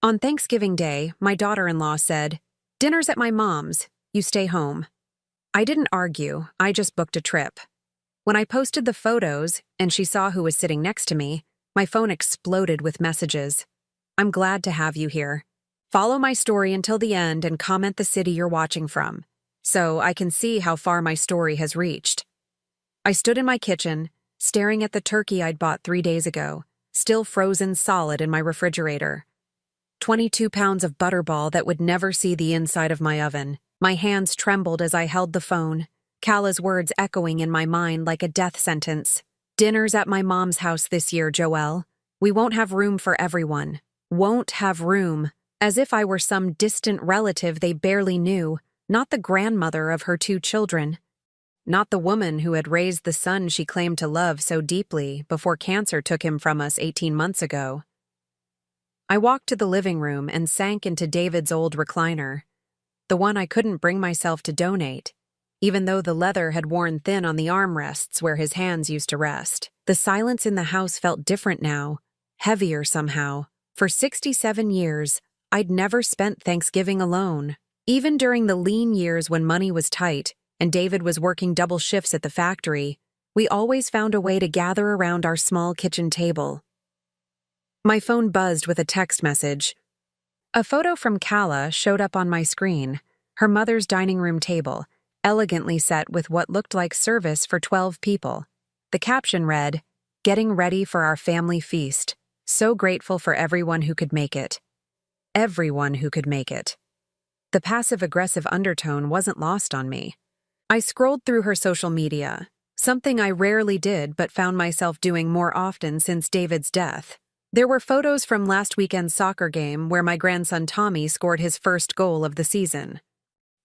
On Thanksgiving Day, my daughter-in-law said, "Dinner's at my mom's. You stay home." I didn't argue, I just booked a trip. When I posted the photos and she saw who was sitting next to me, my phone exploded with messages. "I'm glad to have you here. Follow my story until the end and comment the city you're watching from, so I can see how far my story has reached." I stood in my kitchen, staring at the turkey I'd bought 3 days ago, still frozen solid in my refrigerator. 22 pounds of butterball that would never see the inside of my oven. My hands trembled as I held the phone, Kala's words echoing in my mind like a death sentence. "Dinner's at my mom's house this year, Joelle. We won't have room for everyone. Won't have room." As if I were some distant relative they barely knew, not the grandmother of her 2 children. Not the woman who had raised the son she claimed to love so deeply before cancer took him from us 18 months ago. I walked to the living room and sank into David's old recliner, the one I couldn't bring myself to donate, even though the leather had worn thin on the armrests where his hands used to rest. The silence in the house felt different now, heavier somehow. For 67 years, I'd never spent Thanksgiving alone. Even during the lean years when money was tight and David was working double shifts at the factory, we always found a way to gather around our small kitchen table. My phone buzzed with a text message. A photo from Kala showed up on my screen, her mother's dining room table, elegantly set with what looked like service for 12 people. The caption read, "Getting ready for our family feast. So grateful for everyone who could make it." Everyone who could make it. The passive-aggressive undertone wasn't lost on me. I scrolled through her social media, something I rarely did but found myself doing more often since David's death. There were photos from last weekend's soccer game where my grandson Tommy scored his first goal of the season.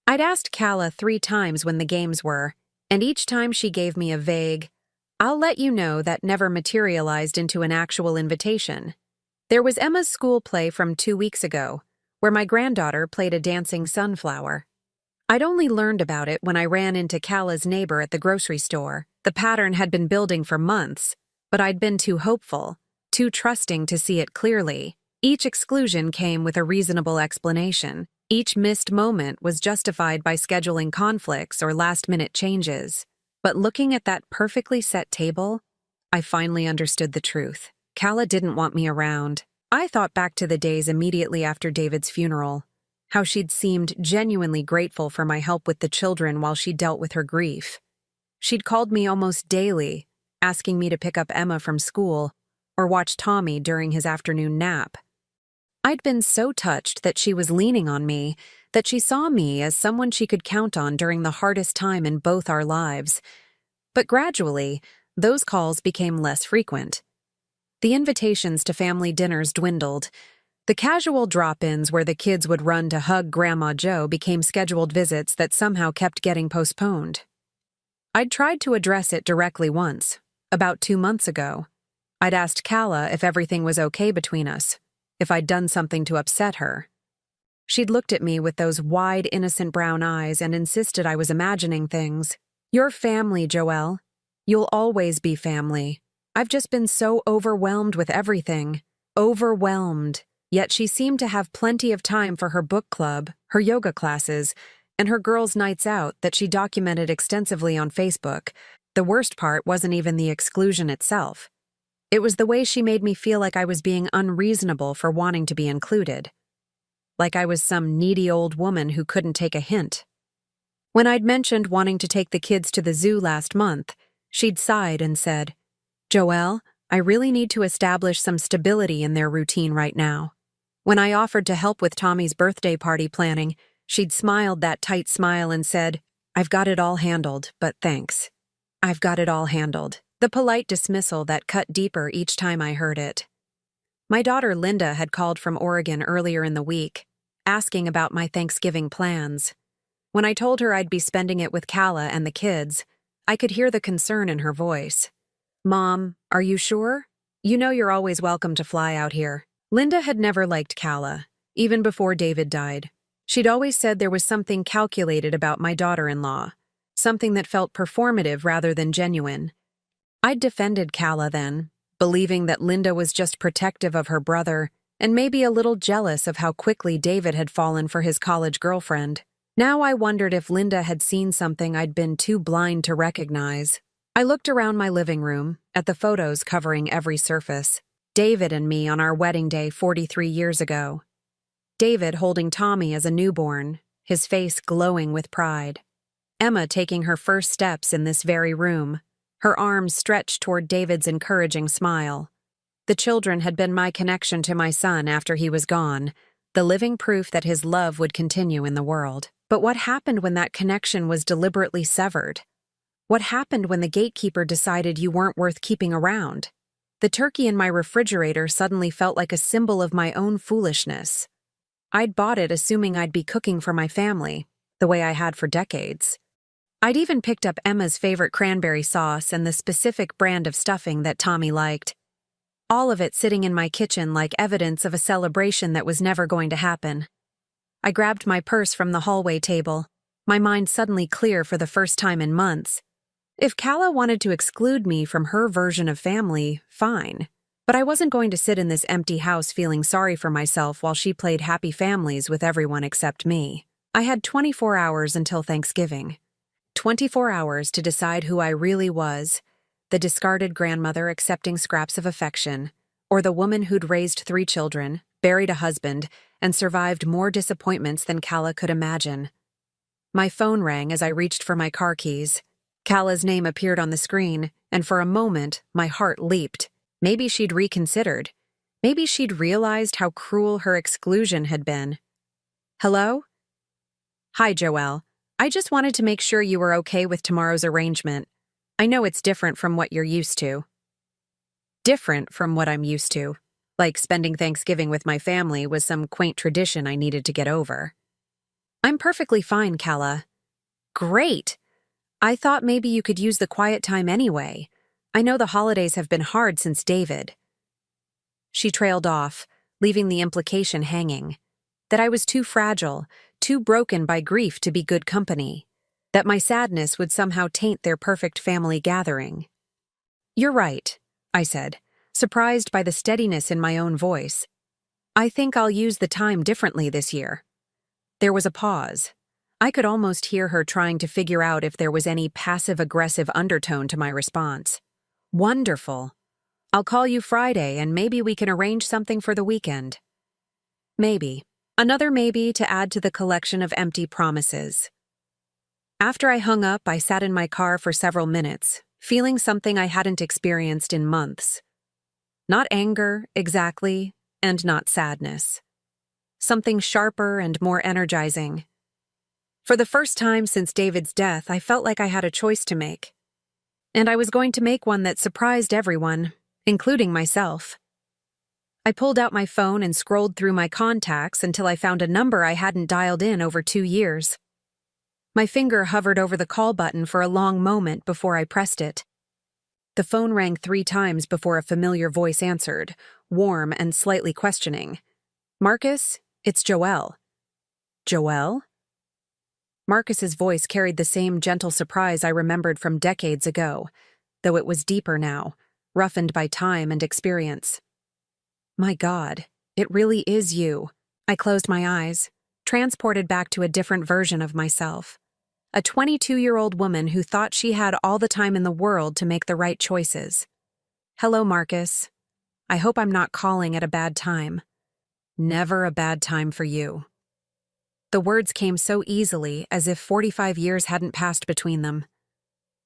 I'd asked Kala 3 times when the games were, and each time she gave me a vague, "I'll let you know," that never materialized into an actual invitation. There was Emma's school play from 2 weeks ago, where my granddaughter played a dancing sunflower. I'd only learned about it when I ran into Kala's neighbor at the grocery store. The pattern had been building for months, but I'd been too hopeful, too trusting to see it clearly. Each exclusion came with a reasonable explanation. Each missed moment was justified by scheduling conflicts or last-minute changes. But looking at that perfectly set table, I finally understood the truth. Kala didn't want me around. I thought back to the days immediately after David's funeral, how she'd seemed genuinely grateful for my help with the children while she dealt with her grief. She'd called me almost daily, asking me to pick up Emma from school or watch Tommy during his afternoon nap. I'd been so touched that she was leaning on me, that she saw me as someone she could count on during the hardest time in both our lives. But gradually, those calls became less frequent. The invitations to family dinners dwindled. The casual drop-ins where the kids would run to hug Grandma Joe became scheduled visits that somehow kept getting postponed. I'd tried to address it directly once, about 2 months ago. I'd asked Kala if everything was okay between us, if I'd done something to upset her. She'd looked at me with those wide, innocent brown eyes and insisted I was imagining things. "You're family, Joelle. You'll always be family. I've just been so overwhelmed with everything. Overwhelmed." Yet she seemed to have plenty of time for her book club, her yoga classes, and her girls' nights out that she documented extensively on Facebook. The worst part wasn't even the exclusion itself. It was the way she made me feel like I was being unreasonable for wanting to be included. Like I was some needy old woman who couldn't take a hint. When I'd mentioned wanting to take the kids to the zoo last month, she'd sighed and said, "Joelle, I really need to establish some stability in their routine right now." When I offered to help with Tommy's birthday party planning, she'd smiled that tight smile and said, "I've got it all handled, but thanks. I've got it all handled." The polite dismissal that cut deeper each time I heard it. My daughter Linda had called from Oregon earlier in the week, asking about my Thanksgiving plans. When I told her I'd be spending it with Kala and the kids, I could hear the concern in her voice. "Mom, are you sure? You know you're always welcome to fly out here." Linda had never liked Kala, even before David died. She'd always said there was something calculated about my daughter-in-law, something that felt performative rather than genuine. I'd defended Kala then, believing that Linda was just protective of her brother, and maybe a little jealous of how quickly David had fallen for his college girlfriend. Now I wondered if Linda had seen something I'd been too blind to recognize. I looked around my living room, at the photos covering every surface. David and me on our wedding day 43 years ago. David holding Tommy as a newborn, his face glowing with pride. Emma taking her first steps in this very room, her arms stretched toward David's encouraging smile. The children had been my connection to my son after he was gone, the living proof that his love would continue in the world. But what happened when that connection was deliberately severed? What happened when the gatekeeper decided you weren't worth keeping around? The turkey in my refrigerator suddenly felt like a symbol of my own foolishness. I'd bought it assuming I'd be cooking for my family, the way I had for decades. I'd even picked up Emma's favorite cranberry sauce and the specific brand of stuffing that Tommy liked. All of it sitting in my kitchen like evidence of a celebration that was never going to happen. I grabbed my purse from the hallway table, my mind suddenly clear for the first time in months. If Calla wanted to exclude me from her version of family, fine. But I wasn't going to sit in this empty house feeling sorry for myself while she played happy families with everyone except me. I had 24 hours until Thanksgiving. 24 hours to decide who I really was, the discarded grandmother accepting scraps of affection, or the woman who'd raised 3 children, buried a husband, and survived more disappointments than Calla could imagine. My phone rang as I reached for my car keys. Calla's name appeared on the screen, and for a moment, my heart leaped. Maybe she'd reconsidered. Maybe she'd realized how cruel her exclusion had been. Hello? Hi, Joelle. I just wanted to make sure you were okay with tomorrow's arrangement. I know it's different from what you're used to. Different from what I'm used to. Like spending Thanksgiving with my family was some quaint tradition I needed to get over. I'm perfectly fine, Calla. Great! I thought maybe you could use the quiet time anyway. I know the holidays have been hard since David. She trailed off, leaving the implication hanging. That I was too fragile, too broken by grief to be good company. That my sadness would somehow taint their perfect family gathering. You're right, I said, surprised by the steadiness in my own voice. I think I'll use the time differently this year. There was a pause. I could almost hear her trying to figure out if there was any passive-aggressive undertone to my response. Wonderful. I'll call you Friday and maybe we can arrange something for the weekend. Maybe. Another maybe to add to the collection of empty promises. After I hung up, I sat in my car for several minutes, feeling something I hadn't experienced in months. Not anger, exactly, and not sadness. Something sharper and more energizing. For the first time since David's death, I felt like I had a choice to make. And I was going to make one that surprised everyone, including myself. I pulled out my phone and scrolled through my contacts until I found a number I hadn't dialed in over 2 years. My finger hovered over the call button for a long moment before I pressed it. The phone rang 3 times before a familiar voice answered, warm and slightly questioning. Marcus, it's Joelle. Joelle? Marcus's voice carried the same gentle surprise I remembered from decades ago, though it was deeper now, roughened by time and experience. My God, it really is you. I closed my eyes, transported back to a different version of myself. A 22-year-old woman who thought she had all the time in the world to make the right choices. Hello, Marcus. I hope I'm not calling at a bad time. Never a bad time for you. The words came so easily, as if 45 years hadn't passed between them.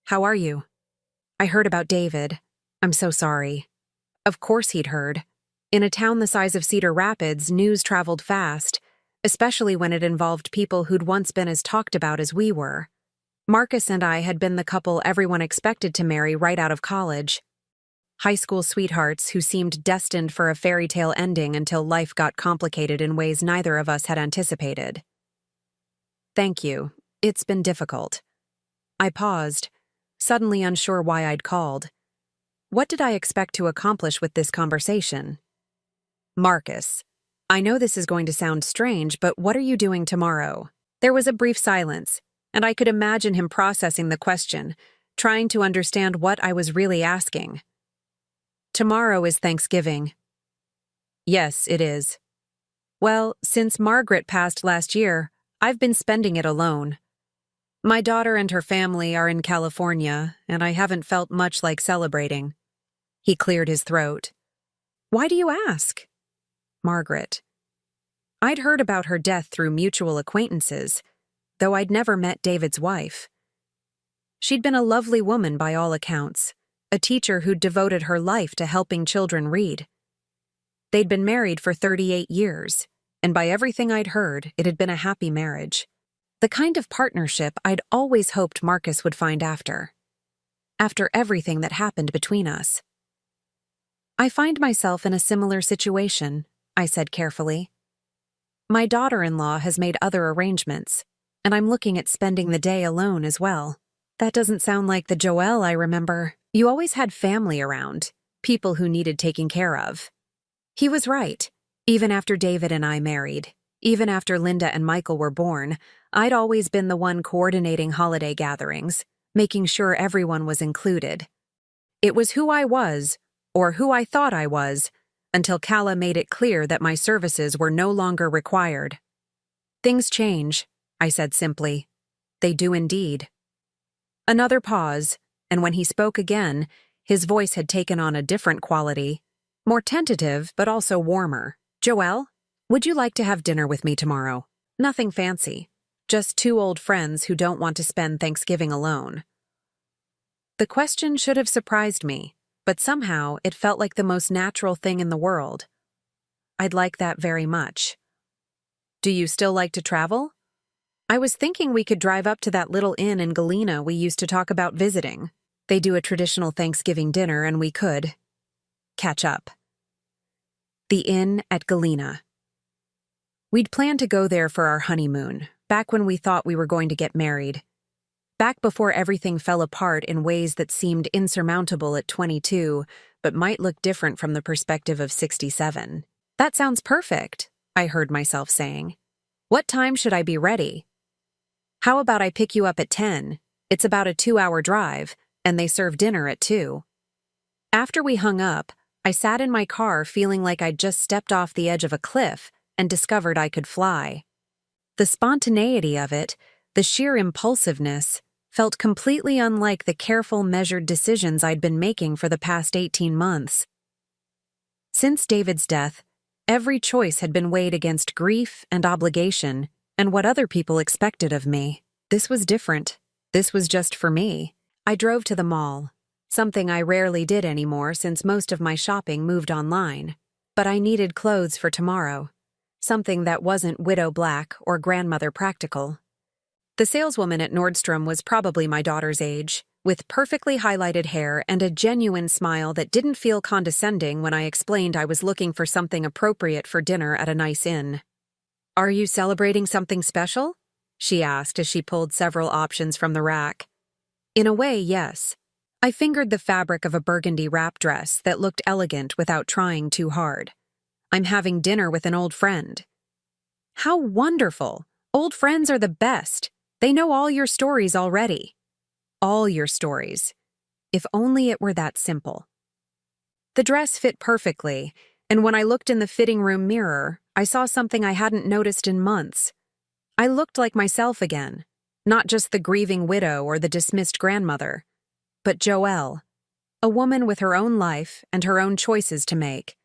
How are you? I heard about David. I'm so sorry. Of course he'd heard. In a town the size of Cedar Rapids, news traveled fast, especially when it involved people who'd once been as talked about as we were. Marcus and I had been the couple everyone expected to marry right out of college. High school sweethearts who seemed destined for a fairy tale ending until life got complicated in ways neither of us had anticipated. Thank you. It's been difficult. I paused, suddenly unsure why I'd called. What did I expect to accomplish with this conversation? Marcus, I know this is going to sound strange, but what are you doing tomorrow? There was a brief silence, and I could imagine him processing the question, trying to understand what I was really asking. Tomorrow is Thanksgiving. Yes, it is. Well, since Margaret passed last year, I've been spending it alone. My daughter and her family are in California, and I haven't felt much like celebrating. He cleared his throat. Why do you ask? Margaret. I'd heard about her death through mutual acquaintances, though I'd never met David's wife. She'd been a lovely woman by all accounts, a teacher who'd devoted her life to helping children read. They'd been married for 38 years, and by everything I'd heard, it had been a happy marriage. The kind of partnership I'd always hoped Marcus would find after everything that happened between us. I find myself in a similar situation, I said carefully. My daughter-in-law has made other arrangements, and I'm looking at spending the day alone as well. That doesn't sound like the Joelle I remember. You always had family around, people who needed taking care of. He was right. Even after David and I married, even after Linda and Michael were born, I'd always been the one coordinating holiday gatherings, making sure everyone was included. It was who I was, or who I thought I was, until Calla made it clear that my services were no longer required. Things change, I said simply. They do indeed. Another pause, and when he spoke again, his voice had taken on a different quality, more tentative but also warmer. Joelle, would you like to have dinner with me tomorrow? Nothing fancy, just two old friends who don't want to spend Thanksgiving alone. The question should have surprised me, but somehow it felt like the most natural thing in the world. I'd like that very much. Do you still like to travel? I was thinking we could drive up to that little inn in Galena we used to talk about visiting. They do a traditional Thanksgiving dinner and we could catch up. The inn at Galena. We'd planned to go there for our honeymoon, back when we thought we were going to get married. Back before everything fell apart in ways that seemed insurmountable at 22, but might look different from the perspective of 67. That sounds perfect, I heard myself saying. What time should I be ready? How about I pick you up at 10? It's about a 2-hour drive, and they serve dinner at 2. After we hung up, I sat in my car feeling like I'd just stepped off the edge of a cliff and discovered I could fly. The spontaneity of it, the sheer impulsiveness, felt completely unlike the careful, measured decisions I'd been making for the past 18 months. Since David's death, every choice had been weighed against grief and obligation and what other people expected of me. This was different. This was just for me. I drove to the mall, something I rarely did anymore since most of my shopping moved online. But I needed clothes for tomorrow, something that wasn't widow black or grandmother practical. The saleswoman at Nordstrom was probably my daughter's age, with perfectly highlighted hair and a genuine smile that didn't feel condescending when I explained I was looking for something appropriate for dinner at a nice inn. Are you celebrating something special? She asked as she pulled several options from the rack. In a way, yes. I fingered the fabric of a burgundy wrap dress that looked elegant without trying too hard. I'm having dinner with an old friend. How wonderful! Old friends are the best. They know all your stories already. All your stories. If only it were that simple. The dress fit perfectly, and when I looked in the fitting room mirror, I saw something I hadn't noticed in months. I looked like myself again, not just the grieving widow or the dismissed grandmother, but Joelle, a woman with her own life and her own choices to make.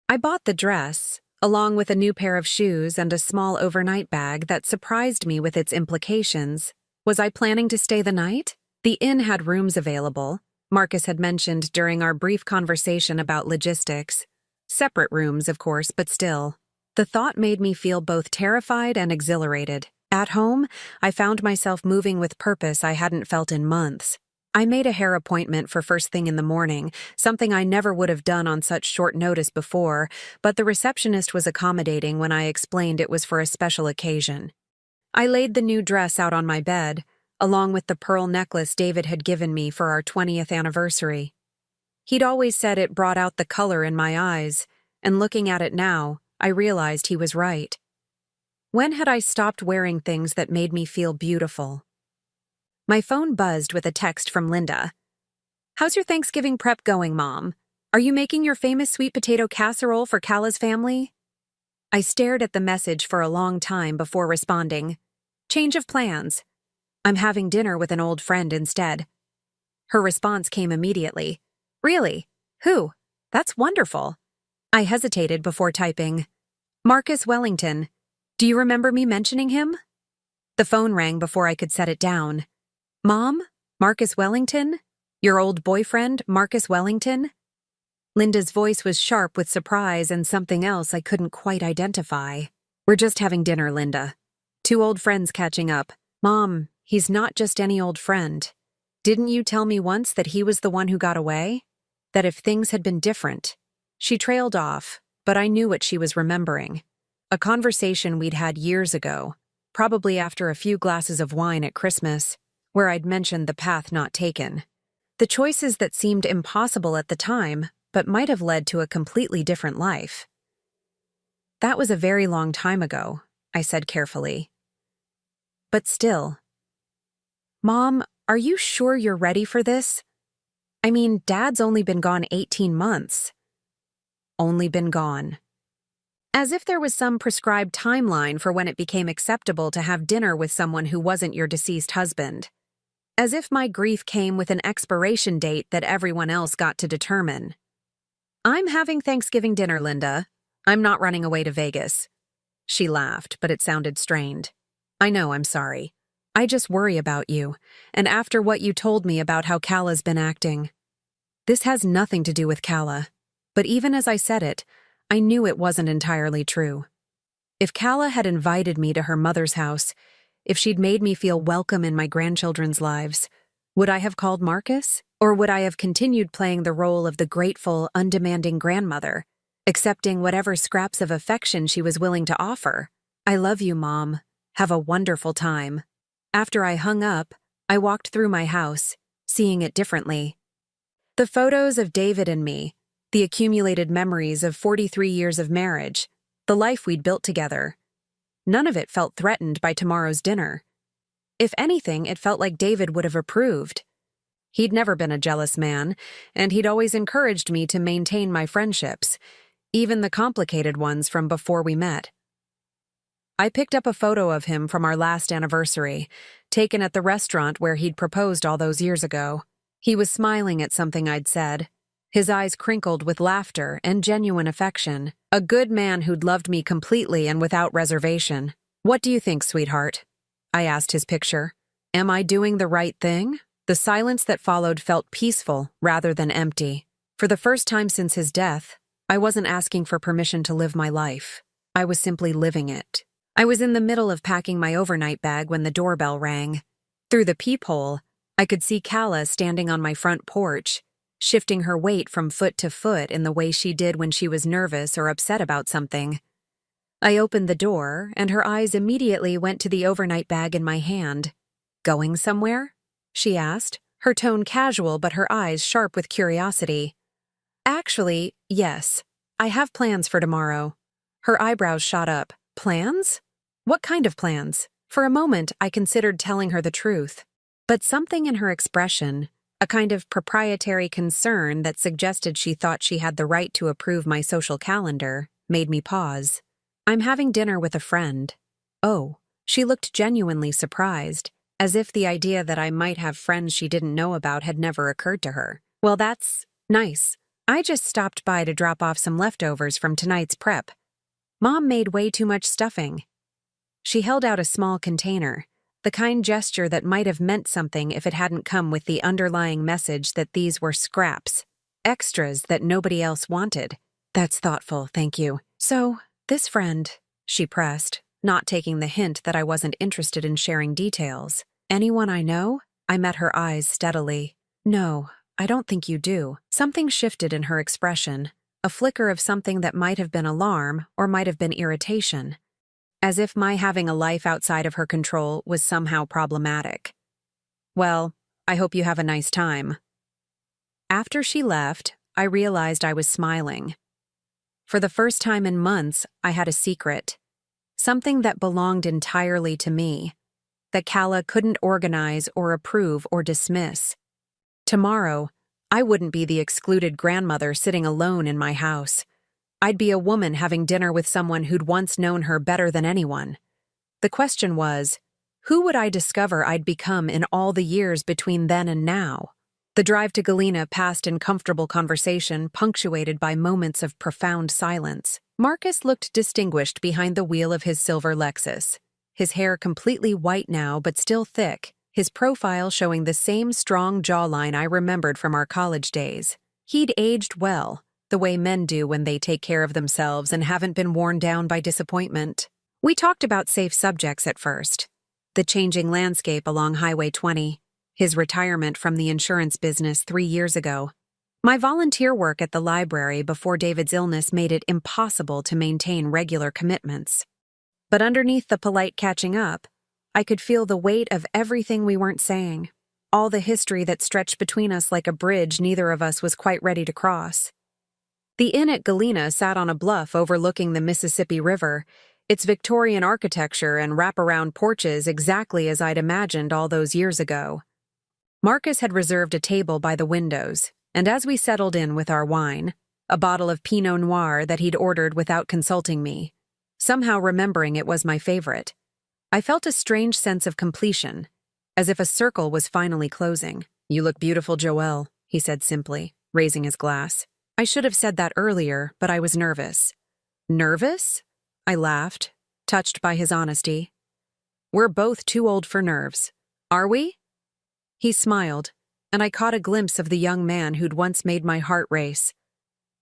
I bought the dress, along with a new pair of shoes and a small overnight bag that surprised me with its implications. Was I planning to stay the night? The inn had rooms available, Marcus had mentioned during our brief conversation about logistics. Separate rooms, of course, but still. The thought made me feel both terrified and exhilarated. At home, I found myself moving with purpose I hadn't felt in months. I made a hair appointment for first thing in the morning, something I never would have done on such short notice before, but the receptionist was accommodating when I explained it was for a special occasion. I laid the new dress out on my bed, along with the pearl necklace David had given me for our 20th anniversary. He'd always said it brought out the color in my eyes, and looking at it now, I realized he was right. When had I stopped wearing things that made me feel beautiful? My phone buzzed with a text from Linda. "How's your Thanksgiving prep going, Mom? Are you making your famous sweet potato casserole for Kala's family? I stared at the message for a long time before responding. Change of plans. I'm having dinner with an old friend instead. Her response came immediately. Really? Who? That's wonderful. I hesitated before typing. Marcus Wellington. Do you remember me mentioning him? The phone rang before I could set it down. Mom? Marcus Wellington? Your old boyfriend, Marcus Wellington? Linda's voice was sharp with surprise and something else I couldn't quite identify. We're just having dinner, Linda. Two old friends catching up. Mom, he's not just any old friend. Didn't you tell me once that he was the one who got away? That if things had been different? She trailed off, but I knew what she was remembering. A conversation we'd had years ago, probably after a few glasses of wine at Christmas, where I'd mentioned the path not taken. The choices that seemed impossible at the time, but might have led to a completely different life. That was a very long time ago, I said carefully. But still. Mom, are you sure you're ready for this? I mean, Dad's only been gone 18 months. Only been gone. As if there was some prescribed timeline for when it became acceptable to have dinner with someone who wasn't your deceased husband. As if my grief came with an expiration date that everyone else got to determine. I'm having Thanksgiving dinner, Linda. I'm not running away to Vegas. She laughed, but it sounded strained. I know, I'm sorry. I just worry about you, and after what you told me about how Kala's been acting. This has nothing to do with Kala, but even as I said it, I knew it wasn't entirely true. If Kala had invited me to her mother's house, if she'd made me feel welcome in my grandchildren's lives, would I have called Marcus? Or would I have continued playing the role of the grateful, undemanding grandmother, accepting whatever scraps of affection she was willing to offer? I love you, Mom. Have a wonderful time. After I hung up, I walked through my house, seeing it differently. The photos of David and me, the accumulated memories of 43 years of marriage, the life we'd built together. None of it felt threatened by tomorrow's dinner. If anything, it felt like David would have approved. He'd never been a jealous man, and he'd always encouraged me to maintain my friendships, even the complicated ones from before we met. I picked up a photo of him from our last anniversary, taken at the restaurant where he'd proposed all those years ago. He was smiling at something I'd said, his eyes crinkled with laughter and genuine affection. A good man who'd loved me completely and without reservation. What do you think, sweetheart? I asked his picture. Am I doing the right thing? The silence that followed felt peaceful rather than empty. For the first time since his death, I wasn't asking for permission to live my life. I was simply living it. I was in the middle of packing my overnight bag when the doorbell rang. Through the peephole, I could see Kala standing on my front porch, shifting her weight from foot to foot in the way she did when she was nervous or upset about something. I opened the door, and her eyes immediately went to the overnight bag in my hand. Going somewhere? She asked, her tone casual but her eyes sharp with curiosity. Actually, yes. I have plans for tomorrow. Her eyebrows shot up. Plans? What kind of plans? For a moment, I considered telling her the truth. But something in her expression, a kind of proprietary concern that suggested she thought she had the right to approve my social calendar, made me pause. I'm having dinner with a friend. Oh, she looked genuinely surprised, as if the idea that I might have friends she didn't know about had never occurred to her. Well, that's nice. I just stopped by to drop off some leftovers from tonight's prep. Mom made way too much stuffing. She held out a small container, the kind gesture that might have meant something if it hadn't come with the underlying message that these were scraps, extras that nobody else wanted. That's thoughtful, thank you. So, this friend, she pressed, not taking the hint that I wasn't interested in sharing details. Anyone I know? I met her eyes steadily. No, I don't think you do. Something shifted in her expression, a flicker of something that might have been alarm or might have been irritation. As if my having a life outside of her control was somehow problematic. Well, I hope you have a nice time. After she left, I realized I was smiling. For the first time in months, I had a secret. Something that belonged entirely to me, that Kala couldn't organize or approve or dismiss. Tomorrow, I wouldn't be the excluded grandmother sitting alone in my house. I'd be a woman having dinner with someone who'd once known her better than anyone. The question was, who would I discover I'd become in all the years between then and now? The drive to Galena passed in comfortable conversation, punctuated by moments of profound silence. Marcus looked distinguished behind the wheel of his silver Lexus. His hair completely white now, but still thick, his profile showing the same strong jawline I remembered from our college days. He'd aged well, the way men do when they take care of themselves and haven't been worn down by disappointment. We talked about safe subjects at first. The changing landscape along Highway 20, his retirement from the insurance business 3 years ago, my volunteer work at the library before David's illness made it impossible to maintain regular commitments. But underneath the polite catching up, I could feel the weight of everything we weren't saying, all the history that stretched between us like a bridge neither of us was quite ready to cross. The inn at Galena sat on a bluff overlooking the Mississippi River, its Victorian architecture and wraparound porches exactly as I'd imagined all those years ago. Marcus had reserved a table by the windows, and as we settled in with our wine, a bottle of Pinot Noir that he'd ordered without consulting me, somehow remembering it was my favorite, I felt a strange sense of completion, as if a circle was finally closing. "You look beautiful, Joelle," he said simply, raising his glass. I should have said that earlier, but I was nervous. Nervous? I laughed, touched by his honesty. We're both too old for nerves. Are we? He smiled, and I caught a glimpse of the young man who'd once made my heart race.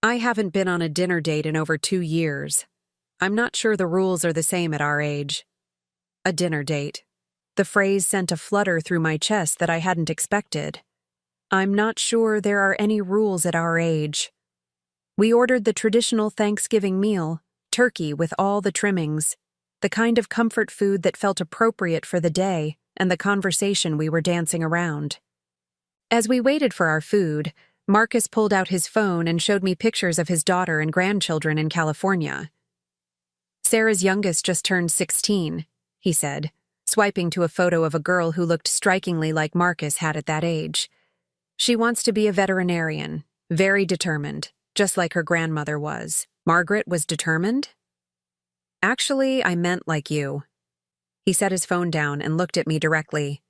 I haven't been on a dinner date in over 2 years. I'm not sure the rules are the same at our age. A dinner date. The phrase sent a flutter through my chest that I hadn't expected. I'm not sure there are any rules at our age. We ordered the traditional Thanksgiving meal, turkey with all the trimmings, the kind of comfort food that felt appropriate for the day and the conversation we were dancing around. As we waited for our food, Marcus pulled out his phone and showed me pictures of his daughter and grandchildren in California. Sarah's youngest just turned 16, he said, swiping to a photo of a girl who looked strikingly like Marcus had at that age. She wants to be a veterinarian, very determined, just like her grandmother was. Margaret was determined? Actually, I meant like you. He set his phone down and looked at me directly.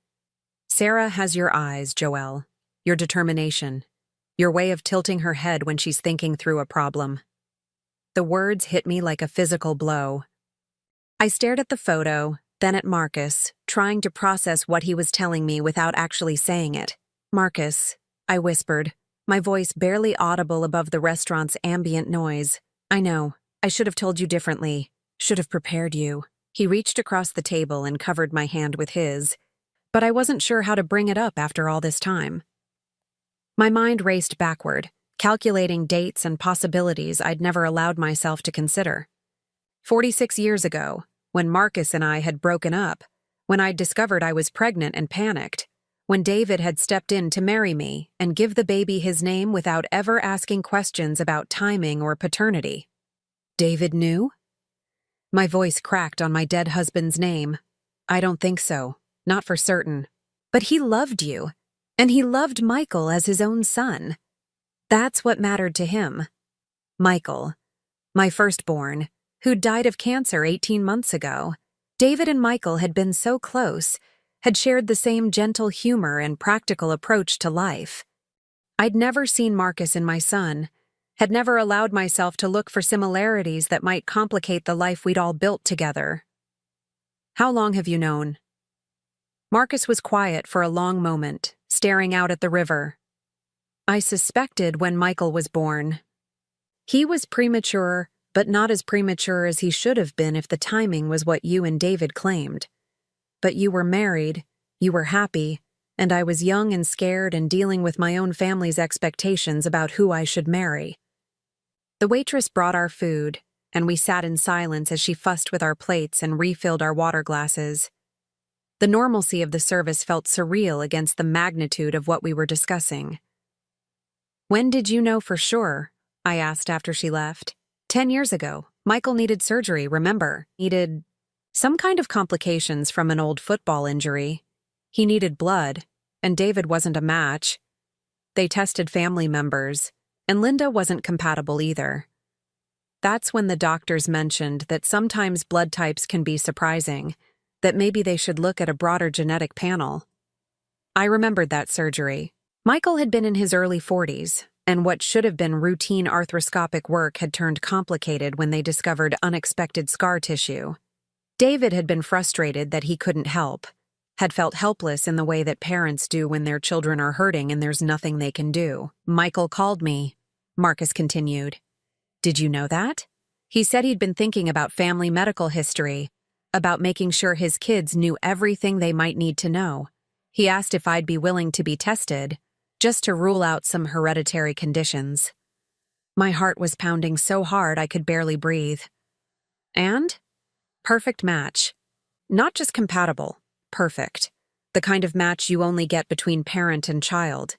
Sarah has your eyes, Joelle, your determination, your way of tilting her head when she's thinking through a problem. The words hit me like a physical blow. I stared at the photo, then at Marcus, trying to process what he was telling me without actually saying it. Marcus, I whispered, my voice barely audible above the restaurant's ambient noise. I know, I should have told you differently, should have prepared you. He reached across the table and covered my hand with his, but I wasn't sure how to bring it up after all this time. My mind raced backward, calculating dates and possibilities I'd never allowed myself to consider. 46 years ago, when Marcus and I had broken up, when I'd discovered I was pregnant and panicked, when David had stepped in to marry me and give the baby his name without ever asking questions about timing or paternity. David knew? My voice cracked on my dead husband's name. I don't think so, not for certain. But he loved you, and he loved Michael as his own son. That's what mattered to him. Michael, my firstborn, who died of cancer 18 months ago. David and Michael had been so close, had shared the same gentle humor and practical approach to life. I'd never seen Marcus in my son, had never allowed myself to look for similarities that might complicate the life we'd all built together. How long have you known? Marcus was quiet for a long moment, staring out at the river. I suspected when Michael was born. He was premature, but not as premature as he should have been if the timing was what you and David claimed. But you were married, you were happy, and I was young and scared and dealing with my own family's expectations about who I should marry. The waitress brought our food, and we sat in silence as she fussed with our plates and refilled our water glasses. The normalcy of the service felt surreal against the magnitude of what we were discussing. When did you know for sure? I asked after she left. 10 years ago, Michael needed surgery, remember? Needed some kind of complications from an old football injury. He needed blood, and David wasn't a match. They tested family members, and Linda wasn't compatible either. That's when the doctors mentioned that sometimes blood types can be surprising, that maybe they should look at a broader genetic panel. I remembered that surgery. Michael had been in his early 40s, and what should have been routine arthroscopic work had turned complicated when they discovered unexpected scar tissue. David had been frustrated that he couldn't help, had felt helpless in the way that parents do when their children are hurting and there's nothing they can do. Michael called me, Marcus continued. Did you know that? He said he'd been thinking about family medical history, about making sure his kids knew everything they might need to know. He asked if I'd be willing to be tested, just to rule out some hereditary conditions. My heart was pounding so hard I could barely breathe. And? Perfect match. Not just compatible, perfect. The kind of match you only get between parent and child.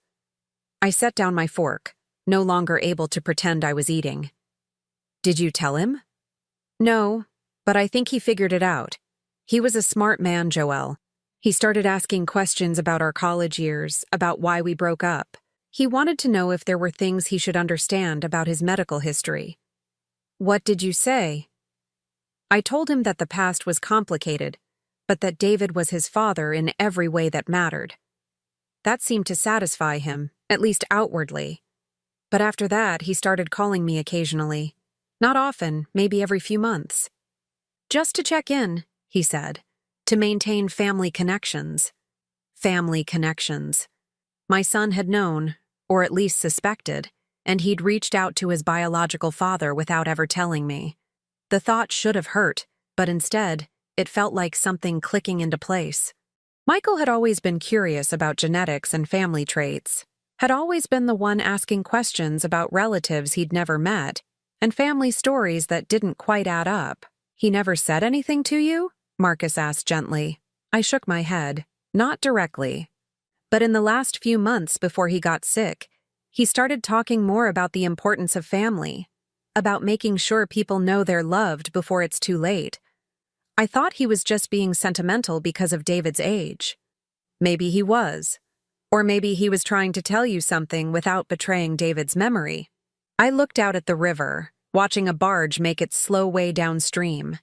I set down my fork, no longer able to pretend I was eating. Did you tell him? No, but I think he figured it out. He was a smart man, Joelle. He started asking questions about our college years, about why we broke up. He wanted to know if there were things he should understand about his medical history. What did you say? I told him that the past was complicated, but that David was his father in every way that mattered. That seemed to satisfy him, at least outwardly. But after that, he started calling me occasionally. Not often, maybe every few months. Just to check in, he said, to maintain family connections. Family connections. My son had known, or at least suspected, and he'd reached out to his biological father without ever telling me. The thought should have hurt, but instead, it felt like something clicking into place. Michael had always been curious about genetics and family traits, had always been the one asking questions about relatives he'd never met, and family stories that didn't quite add up. He never said anything to you? Marcus asked gently. I shook my head. Not directly. But in the last few months before he got sick, he started talking more about the importance of family, about making sure people know they're loved before it's too late. I thought he was just being sentimental because of David's age. Maybe he was. Or maybe he was trying to tell you something without betraying David's memory. I looked out at the river, watching a barge make its slow way downstream,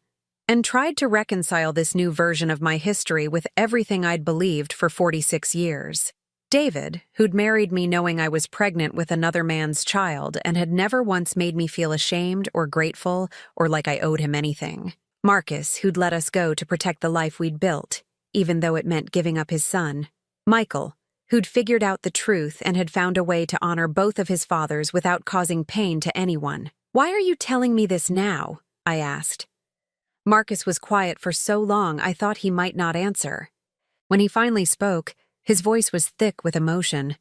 and tried to reconcile this new version of my history with everything I'd believed for 46 years. David, who'd married me knowing I was pregnant with another man's child and had never once made me feel ashamed or grateful or like I owed him anything. Marcus, who'd let us go to protect the life we'd built, even though it meant giving up his son. Michael, who'd figured out the truth and had found a way to honor both of his fathers without causing pain to anyone. Why are you telling me this now? I asked. Marcus was quiet for so long I thought he might not answer. When he finally spoke, his voice was thick with emotion.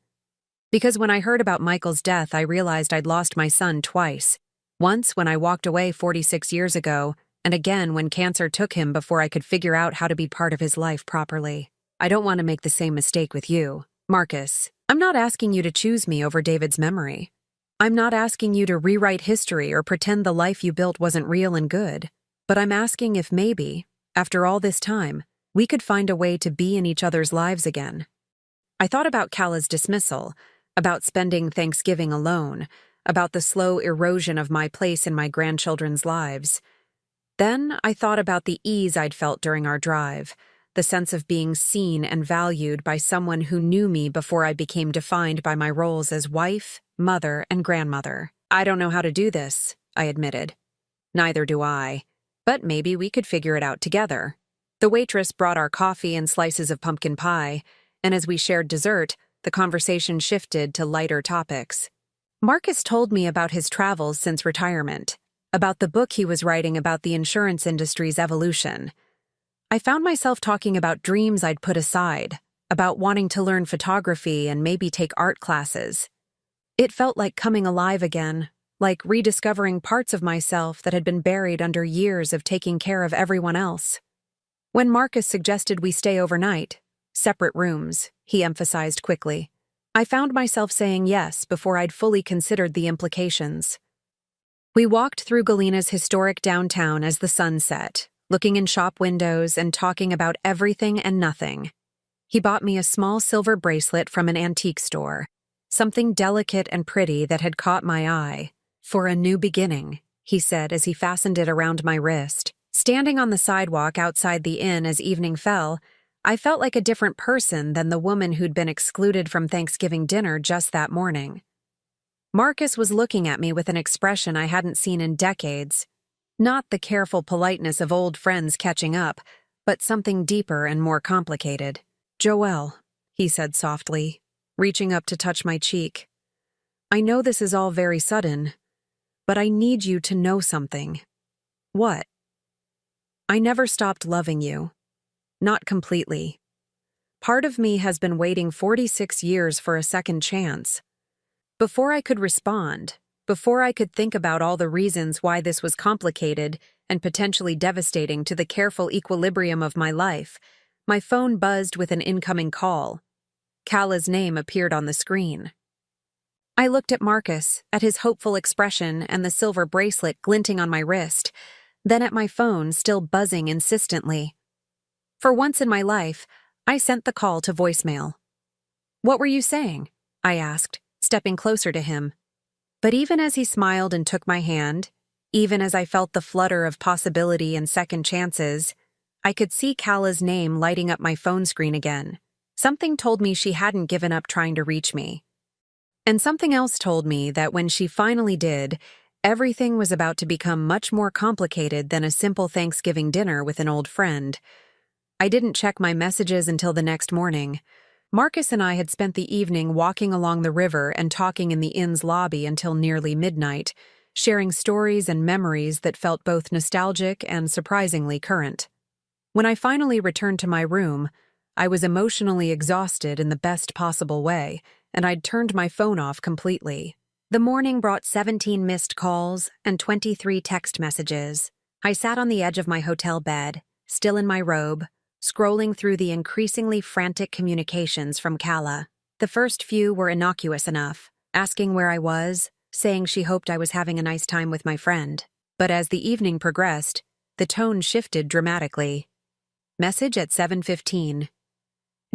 Because when I heard about Michael's death, I realized I'd lost my son twice. Once when I walked away 46 years ago, and again when cancer took him before I could figure out how to be part of his life properly. I don't want to make the same mistake with you. Marcus, I'm not asking you to choose me over David's memory. I'm not asking you to rewrite history or pretend the life you built wasn't real and good. But I'm asking if maybe, after all this time, we could find a way to be in each other's lives again. I thought about Kala's dismissal, about spending Thanksgiving alone, about the slow erosion of my place in my grandchildren's lives. Then I thought about the ease I'd felt during our drive, the sense of being seen and valued by someone who knew me before I became defined by my roles as wife, mother, and grandmother. I don't know how to do this, I admitted. Neither do I. But maybe we could figure it out together. The waitress brought our coffee and slices of pumpkin pie, and as we shared dessert, the conversation shifted to lighter topics. Marcus told me about his travels since retirement, about the book he was writing about the insurance industry's evolution. I found myself talking about dreams I'd put aside, about wanting to learn photography and maybe take art classes. It felt like coming alive again, like rediscovering parts of myself that had been buried under years of taking care of everyone else. When Marcus suggested we stay overnight, separate rooms, he emphasized quickly, I found myself saying yes before I'd fully considered the implications. We walked through Galena's historic downtown as the sun set, looking in shop windows and talking about everything and nothing. He bought me a small silver bracelet from an antique store, something delicate and pretty that had caught my eye. "For a new beginning," he said as he fastened it around my wrist. Standing on the sidewalk outside the inn as evening fell, I felt like a different person than the woman who'd been excluded from Thanksgiving dinner just that morning. Marcus was looking at me with an expression I hadn't seen in decades. Not the careful politeness of old friends catching up, but something deeper and more complicated. "Joelle," he said softly, reaching up to touch my cheek. "I know this is all very sudden, but I need you to know something." "What?" "I never stopped loving you. Not completely. Part of me has been waiting 46 years for a second chance." Before I could respond, before I could think about all the reasons why this was complicated and potentially devastating to the careful equilibrium of my life, my phone buzzed with an incoming call. Kala's name appeared on the screen. I looked at Marcus, at his hopeful expression and the silver bracelet glinting on my wrist, then at my phone still buzzing insistently. For once in my life, I sent the call to voicemail. "What were you saying?" I asked, stepping closer to him. But even as he smiled and took my hand, even as I felt the flutter of possibility and second chances, I could see Kala's name lighting up my phone screen again. Something told me she hadn't given up trying to reach me. And something else told me that when she finally did, everything was about to become much more complicated than a simple Thanksgiving dinner with an old friend. I didn't check my messages until the next morning. Marcus and I had spent the evening walking along the river and talking in the inn's lobby until nearly midnight, sharing stories and memories that felt both nostalgic and surprisingly current. When I finally returned to my room, I was emotionally exhausted in the best possible way, and I'd turned my phone off completely. The morning brought 17 missed calls and 23 text messages. I sat on the edge of my hotel bed, still in my robe, scrolling through the increasingly frantic communications from Kala. The first few were innocuous enough, asking where I was, saying she hoped I was having a nice time with my friend. But as the evening progressed, the tone shifted dramatically. Message at 7:15.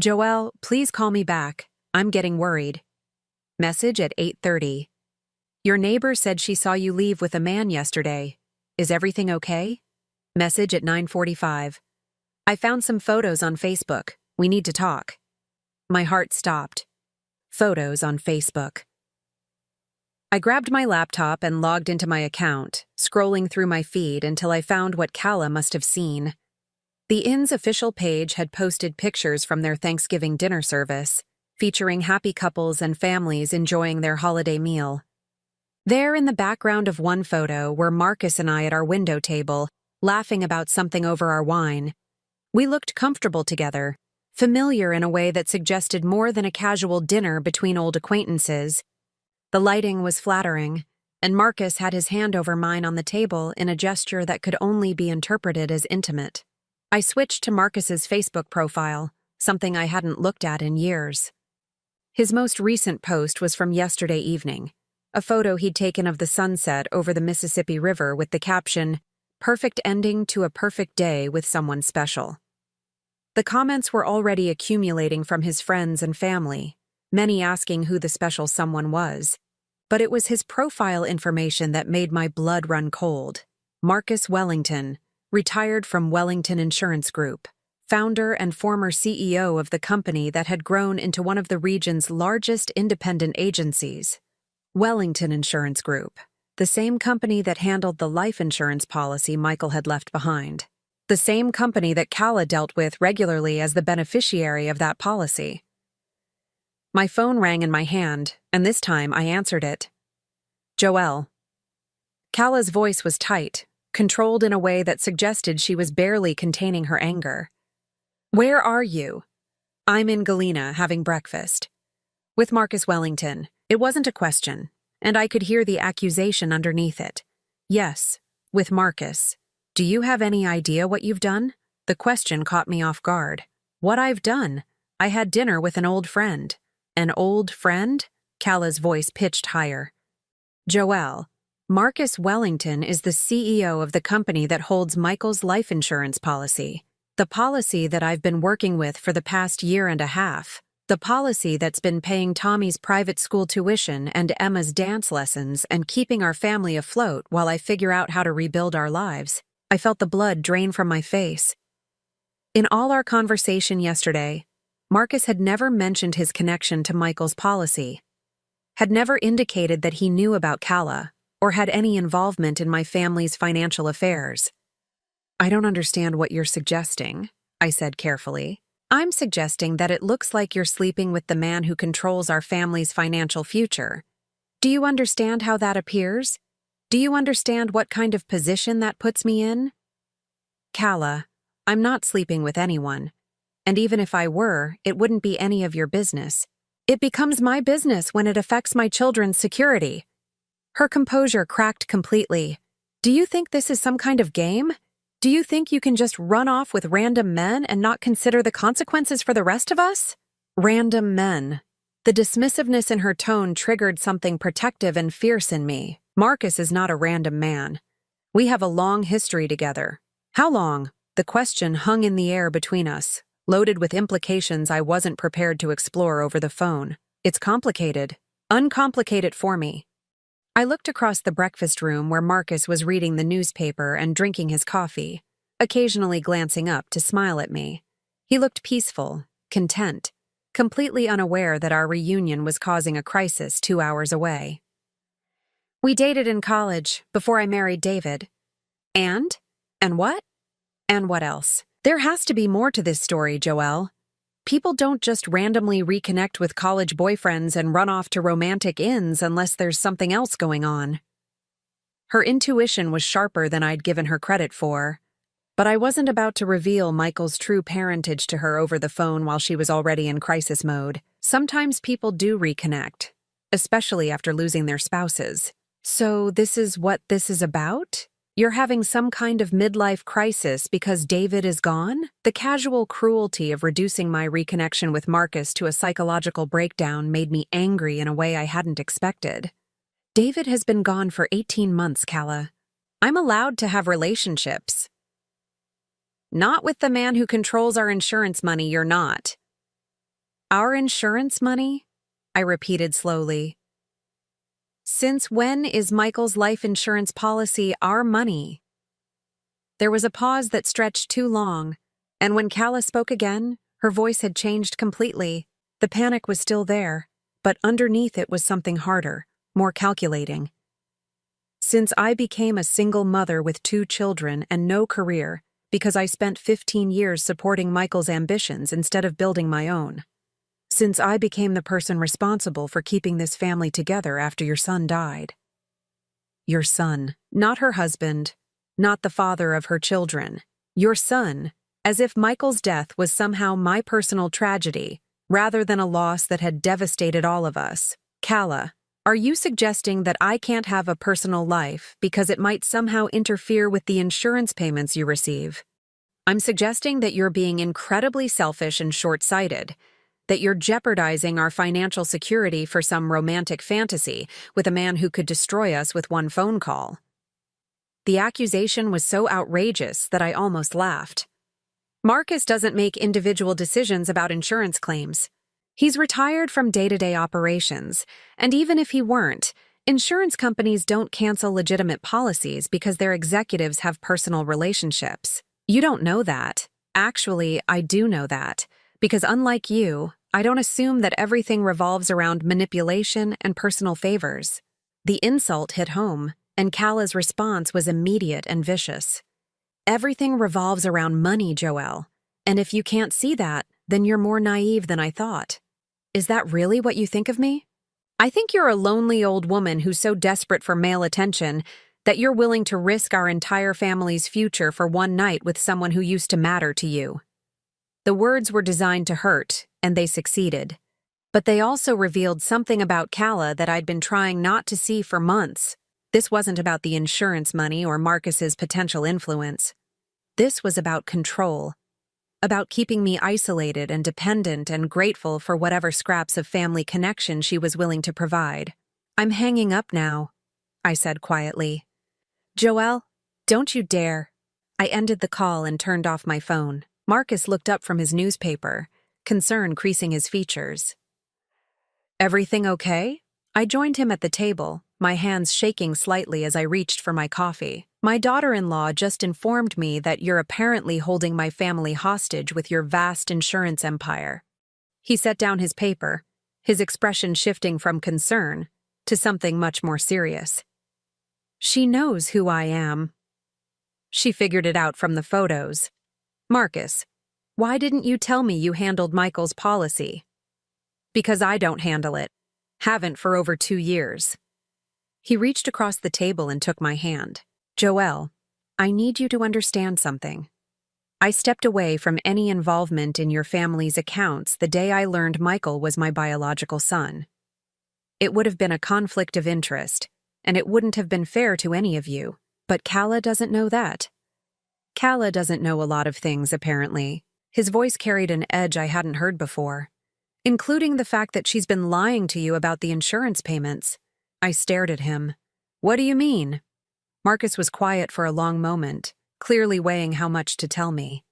"Joelle, please call me back. I'm getting worried." Message at 8:30. "Your neighbor said she saw you leave with a man yesterday. Is everything okay?" Message at 9:45. "I found some photos on Facebook. We need to talk." My heart stopped. Photos on Facebook. I grabbed my laptop and logged into my account, scrolling through my feed until I found what Kala must have seen. The inn's official page had posted pictures from their Thanksgiving dinner service, featuring happy couples and families enjoying their holiday meal. There in the background of one photo were Marcus and I at our window table, laughing about something over our wine. We looked comfortable together, familiar in a way that suggested more than a casual dinner between old acquaintances. The lighting was flattering, and Marcus had his hand over mine on the table in a gesture that could only be interpreted as intimate. I switched to Marcus's Facebook profile, something I hadn't looked at in years. His most recent post was from yesterday evening, a photo he'd taken of the sunset over the Mississippi River with the caption, "Perfect ending to a perfect day with someone special." The comments were already accumulating from his friends and family, many asking who the special someone was. But it was his profile information that made my blood run cold. Marcus Wellington, retired from Wellington Insurance Group, founder and former CEO of the company that had grown into one of the region's largest independent agencies. Wellington Insurance Group, the same company that handled the life insurance policy Michael had left behind. The same company that Kala dealt with regularly as the beneficiary of that policy. My phone rang in my hand, and this time I answered it. "Joelle." Kala's voice was tight, controlled in a way that suggested she was barely containing her anger. "Where are you?" "I'm in Galena having breakfast." With Marcus Wellington. It wasn't a question, and I could hear the accusation underneath it. "Yes, with Marcus. Do you have any idea what you've done?" The question caught me off guard. What I've done? I had dinner with an old friend. An old friend? Kala's voice pitched higher. "Joelle, Marcus Wellington is the CEO of the company that holds Michael's life insurance policy. The policy that I've been working with for the past year and a half. The policy that's been paying Tommy's private school tuition and Emma's dance lessons and keeping our family afloat while I figure out how to rebuild our lives. I felt the blood drain from my face. In all our conversation yesterday, Marcus had never mentioned his connection to Michael's policy, had never indicated that he knew about Calla or had any involvement in my family's financial affairs. "I don't understand what you're suggesting," I said carefully. "I'm suggesting that it looks like you're sleeping with the man who controls our family's financial future. Do you understand how that appears? Do you understand what kind of position that puts me in? Calla, I'm not sleeping with anyone. And even if I were, it wouldn't be any of your business. It becomes my business when it affects my children's security." Her composure cracked completely. "Do you think this is some kind of game? Do you think you can just run off with random men and not consider the consequences for the rest of us?" Random men. The dismissiveness in her tone triggered something protective and fierce in me. Marcus is not a random man. We have a long history together. How long? The question hung in the air between us, loaded with implications I wasn't prepared to explore over the phone. It's complicated. Uncomplicate it for me. I looked across the breakfast room where Marcus was reading the newspaper and drinking his coffee, occasionally glancing up to smile at me. He looked peaceful, content, completely unaware that our reunion was causing a crisis 2 hours away. "We dated in college, before I married David." And? And what? And what else? There has to be more to this story, Joelle. People don't just randomly reconnect with college boyfriends and run off to romantic inns unless there's something else going on. Her intuition was sharper than I'd given her credit for, but I wasn't about to reveal Michael's true parentage to her over the phone while she was already in crisis mode. Sometimes people do reconnect, especially after losing their spouses. "So this is what this is about? You're having some kind of midlife crisis because David is gone?" The casual cruelty of reducing my reconnection with Marcus to a psychological breakdown made me angry in a way I hadn't expected. "David has been gone for 18 months, Calla. I'm allowed to have relationships." "Not with the man who controls our insurance money, you're not." "Our insurance money?" I repeated slowly. "Since when is Michael's life insurance policy our money?" There was a pause that stretched too long, and when Calla spoke again, her voice had changed completely. The panic was still there, but underneath it was something harder, more calculating. "Since I became a single mother with 2 children and no career, because I spent 15 years supporting Michael's ambitions instead of building my own. Since I became the person responsible for keeping this family together after your son died." Your son, not her husband, not the father of her children. Your son, as if Michael's death was somehow my personal tragedy, rather than a loss that had devastated all of us. Calla, are you suggesting that I can't have a personal life because it might somehow interfere with the insurance payments you receive? I'm suggesting that you're being incredibly selfish and short-sighted, that you're jeopardizing our financial security for some romantic fantasy with a man who could destroy us with one phone call. The accusation was so outrageous that I almost laughed. Marcus doesn't make individual decisions about insurance claims. He's retired from day-to-day operations, and even if he weren't, insurance companies don't cancel legitimate policies because their executives have personal relationships. You don't know that. Actually, I do know that. Because unlike you, I don't assume that everything revolves around manipulation and personal favors. The insult hit home, and Calla's response was immediate and vicious. "Everything revolves around money, Joelle. And if you can't see that, then you're more naive than I thought. Is that really what you think of me? I think you're a lonely old woman who's so desperate for male attention that you're willing to risk our entire family's future for one night with someone who used to matter to you." The words were designed to hurt, and they succeeded. But they also revealed something about Calla that I'd been trying not to see for months. This wasn't about the insurance money or Marcus's potential influence. This was about control, about keeping me isolated and dependent and grateful for whatever scraps of family connection she was willing to provide. "I'm hanging up now," I said quietly. "Joelle, don't you dare." I ended the call and turned off my phone. Marcus looked up from his newspaper, concern creasing his features. "Everything okay?" I joined him at the table, my hands shaking slightly as I reached for my coffee. "My daughter-in-law just informed me that you're apparently holding my family hostage with your vast insurance empire." He set down his paper, his expression shifting from concern to something much more serious. "She knows who I am. She figured it out from the photos. Marcus, why didn't you tell me you handled Michael's policy?" "Because I don't handle it. Haven't for over 2 years." He reached across the table and took my hand. "Joelle, I need you to understand something. I stepped away from any involvement in your family's accounts the day I learned Michael was my biological son. It would have been a conflict of interest, and it wouldn't have been fair to any of you, but Calla doesn't know that. Calla doesn't know a lot of things, apparently." His voice carried an edge I hadn't heard before, including the fact that she's been lying to you about the insurance payments. I stared at him. "What do you mean?" Marcus was quiet for a long moment, clearly weighing how much to tell me.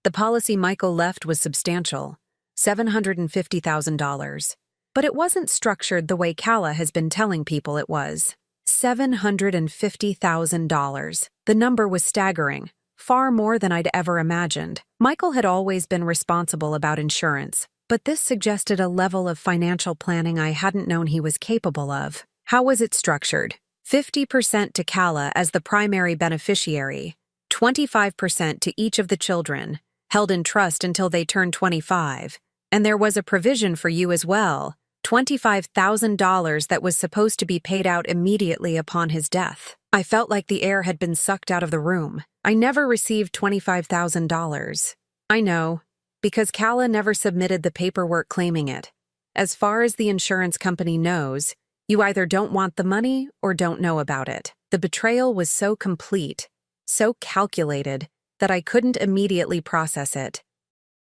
"The policy Michael left was substantial, $750,000. But it wasn't structured the way Calla has been telling people it was. $750,000. The number was staggering, far more than I'd ever imagined. Michael had always been responsible about insurance, but this suggested a level of financial planning I hadn't known he was capable of. How was it structured? 50% to Calla as the primary beneficiary, 25% to each of the children, held in trust until they turned 25. And there was a provision for you as well, $25,000 that was supposed to be paid out immediately upon his death. I felt like the air had been sucked out of the room. I never received $25,000. I know, because Calla never submitted the paperwork claiming it. As far as the insurance company knows, you either don't want the money or don't know about it. The betrayal was so complete, so calculated, that I couldn't immediately process it.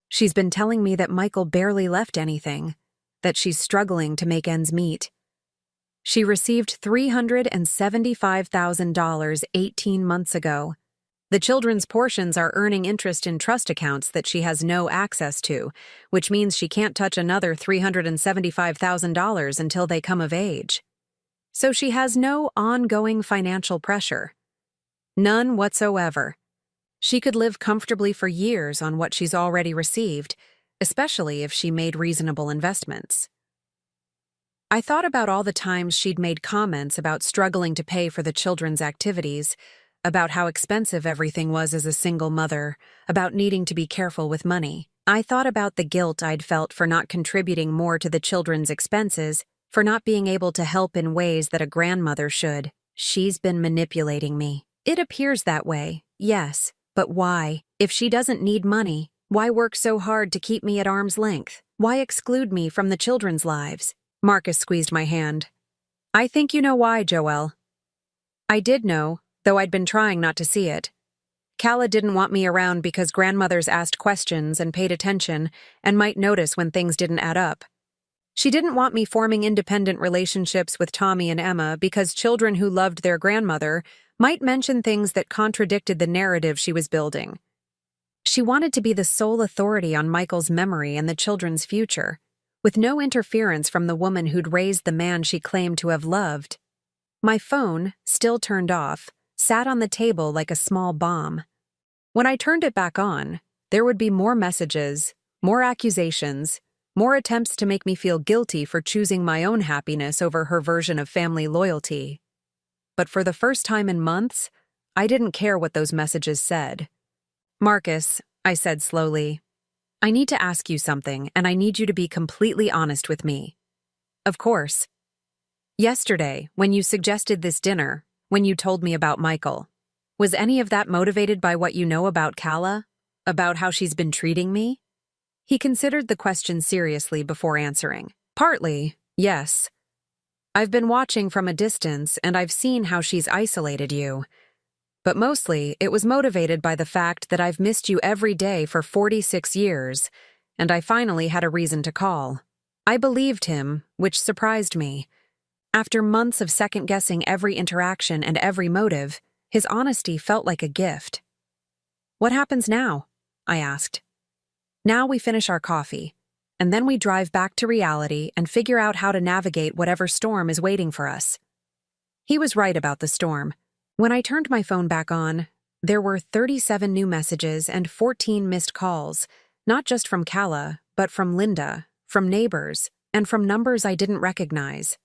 She's been telling me that Michael barely left anything, that she's struggling to make ends meet. She received $375,000 18 months ago. The children's portions are earning interest in trust accounts that she has no access to, which means she can't touch another $375,000 until they come of age. So she has no ongoing financial pressure. None whatsoever. She could live comfortably for years on what she's already received, especially if she made reasonable investments. I thought about all the times she'd made comments about struggling to pay for the children's activities, about how expensive everything was as a single mother, about needing to be careful with money. I thought about the guilt I'd felt for not contributing more to the children's expenses, for not being able to help in ways that a grandmother should. She's been manipulating me. It appears that way, yes. But why? If she doesn't need money, why work so hard to keep me at arm's length? Why exclude me from the children's lives? Marcus squeezed my hand. "I think you know why, Joelle." I did know, though I'd been trying not to see it. Calla didn't want me around because grandmothers asked questions and paid attention and might notice when things didn't add up. She didn't want me forming independent relationships with Tommy and Emma because children who loved their grandmother might mention things that contradicted the narrative she was building. She wanted to be the sole authority on Michael's memory and the children's future, with no interference from the woman who'd raised the man she claimed to have loved. My phone, still turned off, sat on the table like a small bomb. When I turned it back on, there would be more messages, more accusations, more attempts to make me feel guilty for choosing my own happiness over her version of family loyalty. But for the first time in months, I didn't care what those messages said. "Marcus," I said slowly, "I need to ask you something, and I need you to be completely honest with me." "Of course." "Yesterday, when you suggested this dinner, when you told me about Michael, was any of that motivated by what you know about Calla? About how she's been treating me?" He considered the question seriously before answering. "Partly, yes. I've been watching from a distance and I've seen how she's isolated you. But mostly, it was motivated by the fact that I've missed you every day for 46 years, and I finally had a reason to call. I believed him, which surprised me. After months of second-guessing every interaction and every motive, his honesty felt like a gift." "What happens now?" I asked. "Now we finish our coffee. and then we drive back to reality and figure out how to navigate whatever storm is waiting for us. He was right about the storm. When I turned my phone back on, there were 37 new messages and 14 missed calls, not just from Kala, but from Linda, from neighbors, and from numbers I didn't recognize.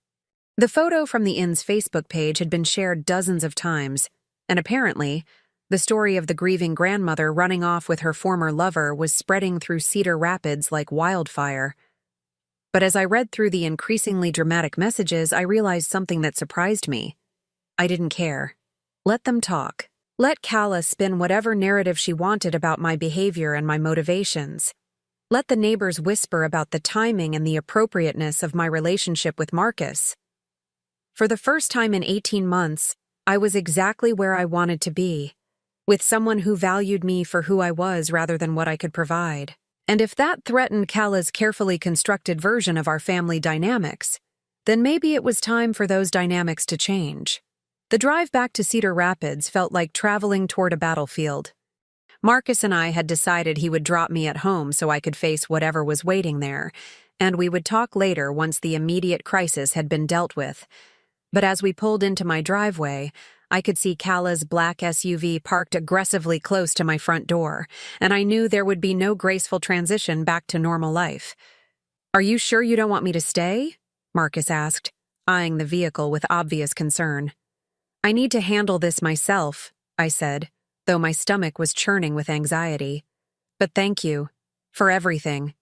The photo from the inn's Facebook page had been shared dozens of times, and apparently, the story of the grieving grandmother running off with her former lover was spreading through Cedar Rapids like wildfire. But as I read through the increasingly dramatic messages, I realized something that surprised me. I didn't care. Let them talk. Let Kala spin whatever narrative she wanted about my behavior and my motivations. Let the neighbors whisper about the timing and the appropriateness of my relationship with Marcus. For the first time in 18 months, I was exactly where I wanted to be, with someone who valued me for who I was rather than what I could provide. And if that threatened Kala's carefully constructed version of our family dynamics, then maybe it was time for those dynamics to change. The drive back to Cedar Rapids felt like traveling toward a battlefield. Marcus and I had decided he would drop me at home so I could face whatever was waiting there, and we would talk later once the immediate crisis had been dealt with. But as we pulled into my driveway, I could see Kala's black SUV parked aggressively close to my front door, and I knew there would be no graceful transition back to normal life. "Are you sure you don't want me to stay?" Marcus asked, eyeing the vehicle with obvious concern. "I need to handle this myself," I said, though my stomach was churning with anxiety. "But thank you. For everything."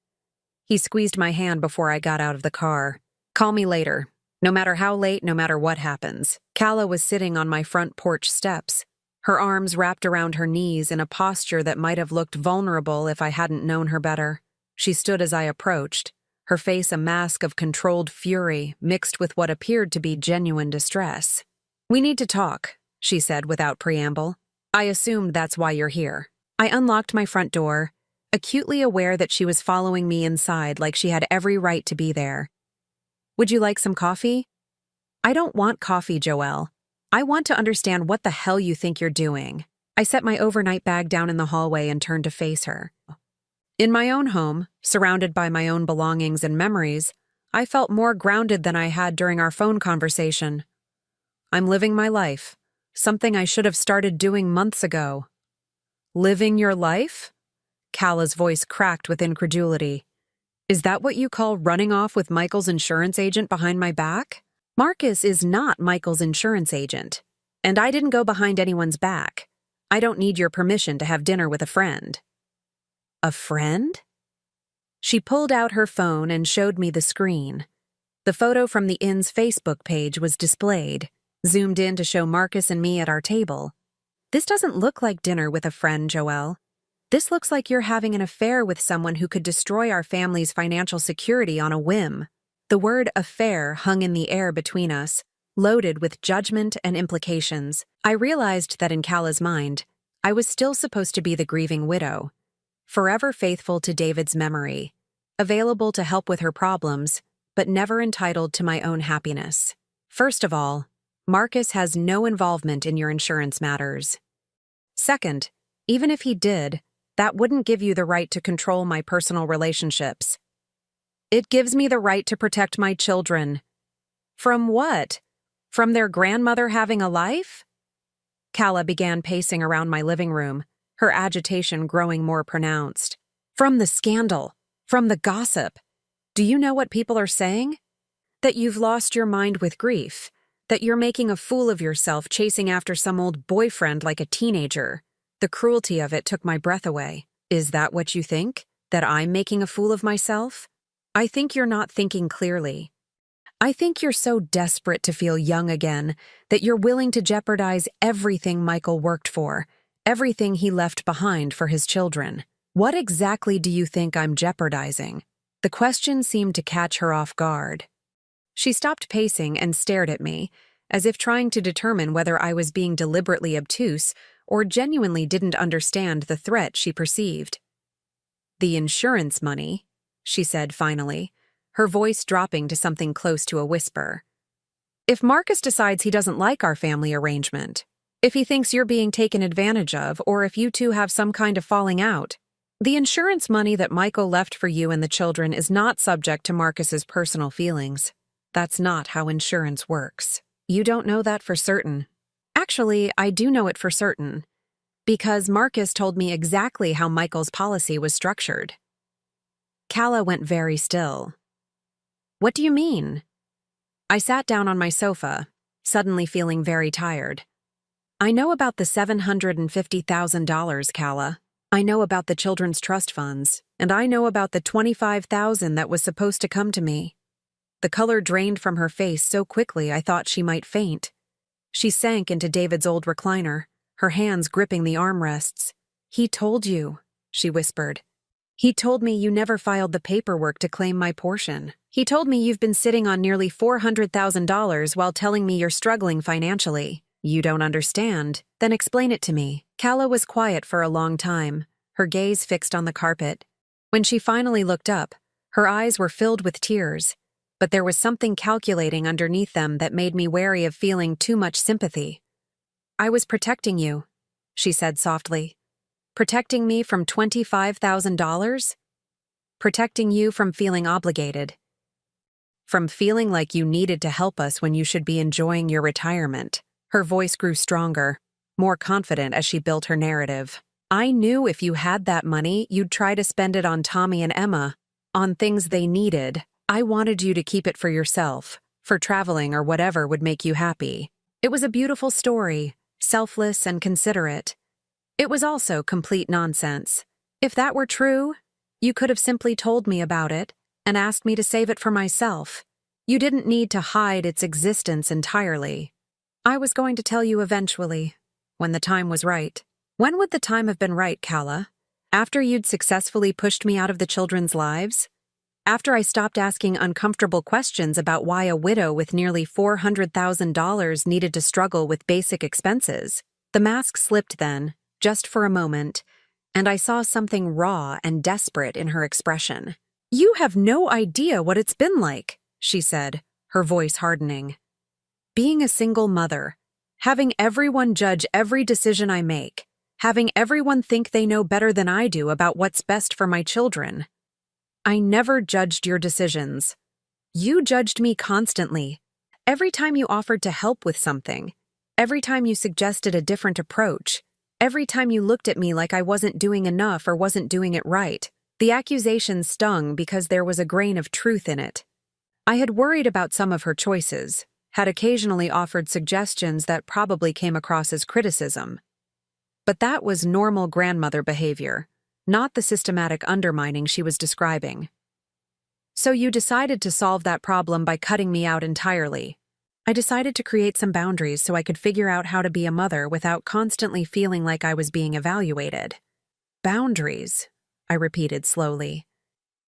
He squeezed my hand before I got out of the car. "Call me later. No matter how late, no matter what happens." Kala was sitting on my front porch steps, her arms wrapped around her knees in a posture that might have looked vulnerable if I hadn't known her better. She stood as I approached, her face a mask of controlled fury mixed with what appeared to be genuine distress. "We need to talk," she said without preamble. "I assumed that's why you're here." I unlocked my front door, acutely aware that she was following me inside like she had every right to be there. "Would you like some coffee?" "I don't want coffee, Joelle. I want to understand what the hell you think you're doing." I set my overnight bag down in the hallway and turned to face her. In my own home, surrounded by my own belongings and memories, I felt more grounded than I had during our phone conversation. "I'm living my life, something I should have started doing months ago." "Living your life?" Kala's voice cracked with incredulity. "Is that what you call running off with Michael's insurance agent behind my back?" "Marcus is not Michael's insurance agent, and I didn't go behind anyone's back. I don't need your permission to have dinner with a friend." "A friend?" She pulled out her phone and showed me the screen. The photo from the inn's Facebook page was displayed, zoomed in to show Marcus and me at our table. "This doesn't look like dinner with a friend, Joelle. This looks like you're having an affair with someone who could destroy our family's financial security on a whim." The word affair hung in the air between us, loaded with judgment and implications. I realized that in Kala's mind, I was still supposed to be the grieving widow, forever faithful to David's memory, available to help with her problems, but never entitled to my own happiness. First of all, Marcus has no involvement in your insurance matters. Second, even if he did, that wouldn't give you the right to control my personal relationships. It gives me the right to protect my children. From what? From their grandmother having a life? Kala began pacing around my living room, her agitation growing more pronounced. From the scandal, from the gossip. Do you know what people are saying? That you've lost your mind with grief, that you're making a fool of yourself chasing after some old boyfriend like a teenager. The cruelty of it took my breath away. Is that what you think? That I'm making a fool of myself? I think you're not thinking clearly. I think you're so desperate to feel young again that you're willing to jeopardize everything Michael worked for, everything he left behind for his children. What exactly do you think I'm jeopardizing? The question seemed to catch her off guard. She stopped pacing and stared at me, as if trying to determine whether I was being deliberately obtuse or genuinely didn't understand the threat she perceived. "The insurance money," she said finally, her voice dropping to something close to a whisper. "If Marcus decides he doesn't like our family arrangement, if he thinks you're being taken advantage of, or if you two have some kind of falling out, The insurance money that Michael left for you and the children is not subject to Marcus's personal feelings. That's not how insurance works. You don't know that for certain. Actually, I do know it for certain, because Marcus told me exactly how Michael's policy was structured. Calla went very still. What do you mean? I sat down on my sofa, suddenly feeling very tired. I know about the $750,000, Calla. I know about the children's trust funds, and I know about the $25,000 that was supposed to come to me. The color drained from her face so quickly I thought she might faint. She sank into David's old recliner, her hands gripping the armrests. He told you, she whispered. He told me you never filed the paperwork to claim my portion. He told me you've been sitting on nearly $400,000 while telling me you're struggling financially. You don't understand. Then explain it to me. Calla was quiet for a long time, her gaze fixed on the carpet. When she finally looked up, her eyes were filled with tears, but there was something calculating underneath them that made me wary of feeling too much sympathy. I was protecting you, she said softly. Protecting me from $25,000? Protecting you from feeling obligated. From feeling like you needed to help us when you should be enjoying your retirement. Her voice grew stronger, more confident as she built her narrative. I knew if you had that money, you'd try to spend it on Tommy and Emma, on things they needed. I wanted you to keep it for yourself, for traveling or whatever would make you happy. It was a beautiful story, selfless and considerate. It was also complete nonsense. If that were true, you could have simply told me about it and asked me to save it for myself. You didn't need to hide its existence entirely. I was going to tell you eventually, when the time was right. When would the time have been right, Calla? After you'd successfully pushed me out of the children's lives? After I stopped asking uncomfortable questions about why a widow with nearly $400,000 needed to struggle with basic expenses? The mask slipped then, just for a moment, and I saw something raw and desperate in her expression. You have no idea what it's been like, she said, her voice hardening. Being a single mother, having everyone judge every decision I make, having everyone think they know better than I do about what's best for my children. I never judged your decisions. You judged me constantly. Every time you offered to help with something, every time you suggested a different approach, every time you looked at me like I wasn't doing enough or wasn't doing it right. The accusation stung because there was a grain of truth in it. I had worried about some of her choices, had occasionally offered suggestions that probably came across as criticism. But that was normal grandmother behavior, not the systematic undermining she was describing. So you decided to solve that problem by cutting me out entirely. I decided to create some boundaries so I could figure out how to be a mother without constantly feeling like I was being evaluated. Boundaries, I repeated slowly.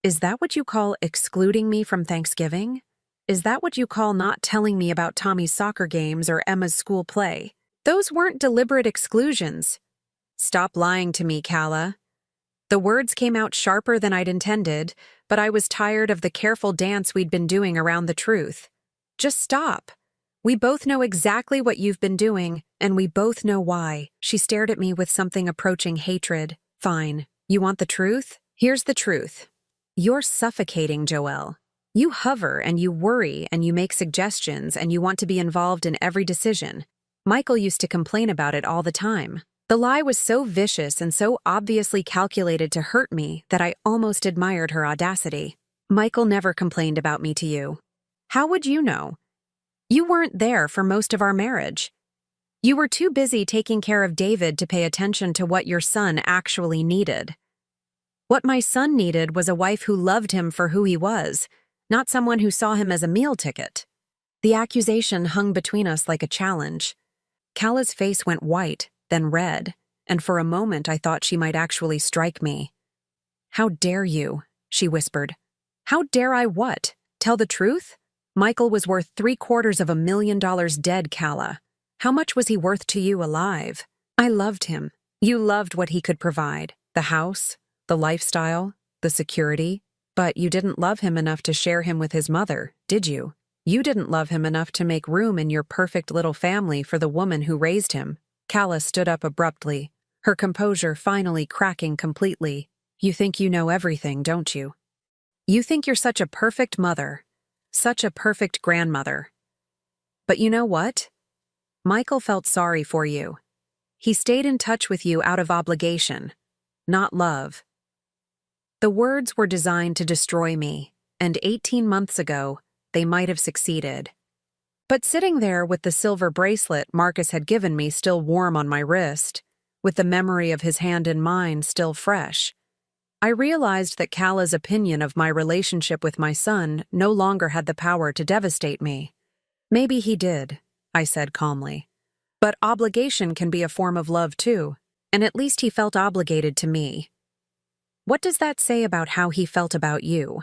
Is that what you call excluding me from Thanksgiving? Is that what you call not telling me about Tommy's soccer games or Emma's school play? Those weren't deliberate exclusions. Stop lying to me, Calla. The words came out sharper than I'd intended, but I was tired of the careful dance we'd been doing around the truth. Just stop. We both know exactly what you've been doing, and we both know why. She stared at me with something approaching hatred. Fine. You want the truth? Here's the truth. You're suffocating, Joelle. You hover and you worry and you make suggestions and you want to be involved in every decision. Michael used to complain about it all the time. The lie was so vicious and so obviously calculated to hurt me that I almost admired her audacity. Michael never complained about me to you. How would you know? You weren't there for most of our marriage. You were too busy taking care of David to pay attention to what your son actually needed. What my son needed was a wife who loved him for who he was, not someone who saw him as a meal ticket. The accusation hung between us like a challenge. Calla's face went white, then red, and for a moment I thought she might actually strike me. How dare you, she whispered. How dare I what? Tell the truth? Michael was worth $750,000 dead, Calla. How much was he worth to you alive? I loved him. You loved what he could provide. The house, the lifestyle, the security. But you didn't love him enough to share him with his mother, did you? You didn't love him enough to make room in your perfect little family for the woman who raised him. Calla stood up abruptly, her composure finally cracking completely. You think you know everything, don't you? You think you're such a perfect mother, such a perfect grandmother. But you know what? Michael felt sorry for you. He stayed in touch with you out of obligation, not love. The words were designed to destroy me, and 18 months ago, they might have succeeded. But sitting there with the silver bracelet Marcus had given me still warm on my wrist, with the memory of his hand in mine still fresh, I realized that Cala's opinion of my relationship with my son no longer had the power to devastate me. Maybe he did, I said calmly. But obligation can be a form of love too, and at least he felt obligated to me. What does that say about how he felt about you?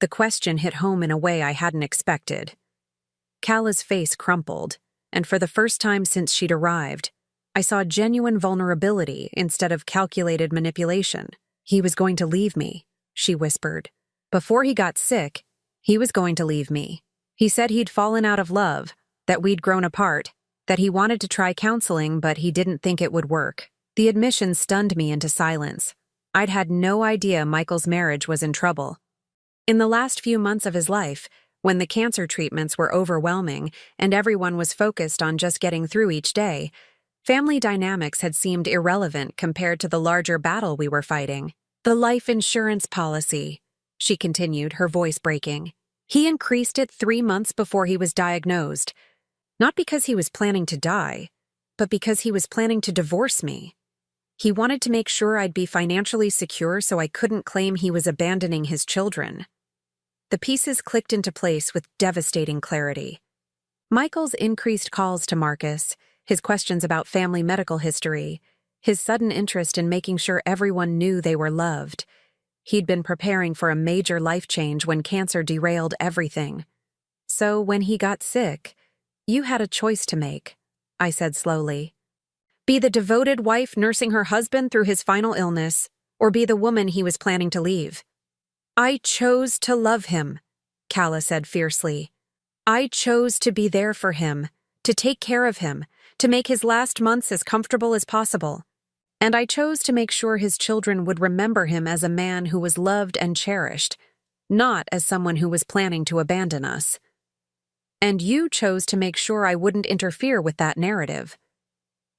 The question hit home in a way I hadn't expected. Cala's face crumpled, and for the first time since she'd arrived, I saw genuine vulnerability instead of calculated manipulation. He was going to leave me, she whispered. Before he got sick, he was going to leave me. He said he'd fallen out of love, that we'd grown apart, that he wanted to try counseling but he didn't think it would work. The admission stunned me into silence. I'd had no idea Michael's marriage was in trouble. In the last few months of his life, when the cancer treatments were overwhelming and everyone was focused on just getting through each day, family dynamics had seemed irrelevant compared to the larger battle we were fighting. The life insurance policy, she continued, her voice breaking. He increased it 3 months before he was diagnosed, not because he was planning to die, but because he was planning to divorce me. He wanted to make sure I'd be financially secure so I couldn't claim he was abandoning his children. The pieces clicked into place with devastating clarity. Michael's increased calls to Marcus, his questions about family medical history, his sudden interest in making sure everyone knew they were loved. He'd been preparing for a major life change when cancer derailed everything. So when he got sick, you had a choice to make, I said slowly. Be the devoted wife nursing her husband through his final illness, or be the woman he was planning to leave. I chose to love him, Cala said fiercely. I chose to be there for him, to take care of him, to make his last months as comfortable as possible. And I chose to make sure his children would remember him as a man who was loved and cherished, not as someone who was planning to abandon us. And you chose to make sure I wouldn't interfere with that narrative.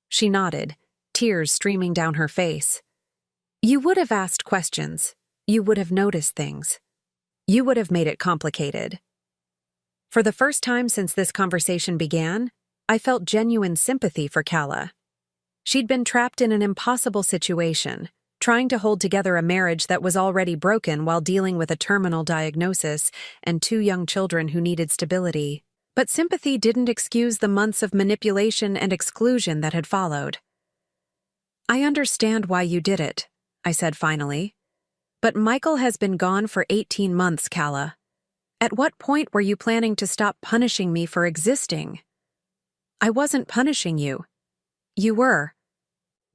She nodded, tears streaming down her face. You would have asked questions. You would have noticed things. You would have made it complicated. For the first time since this conversation began, I felt genuine sympathy for Cala. She'd been trapped in an impossible situation, trying to hold together a marriage that was already broken while dealing with a terminal diagnosis and 2 young children who needed stability. But sympathy didn't excuse the months of manipulation and exclusion that had followed. I understand why you did it, I said finally. But Michael has been gone for 18 months, Cala. At what point were you planning to stop punishing me for existing? I wasn't punishing you. You were.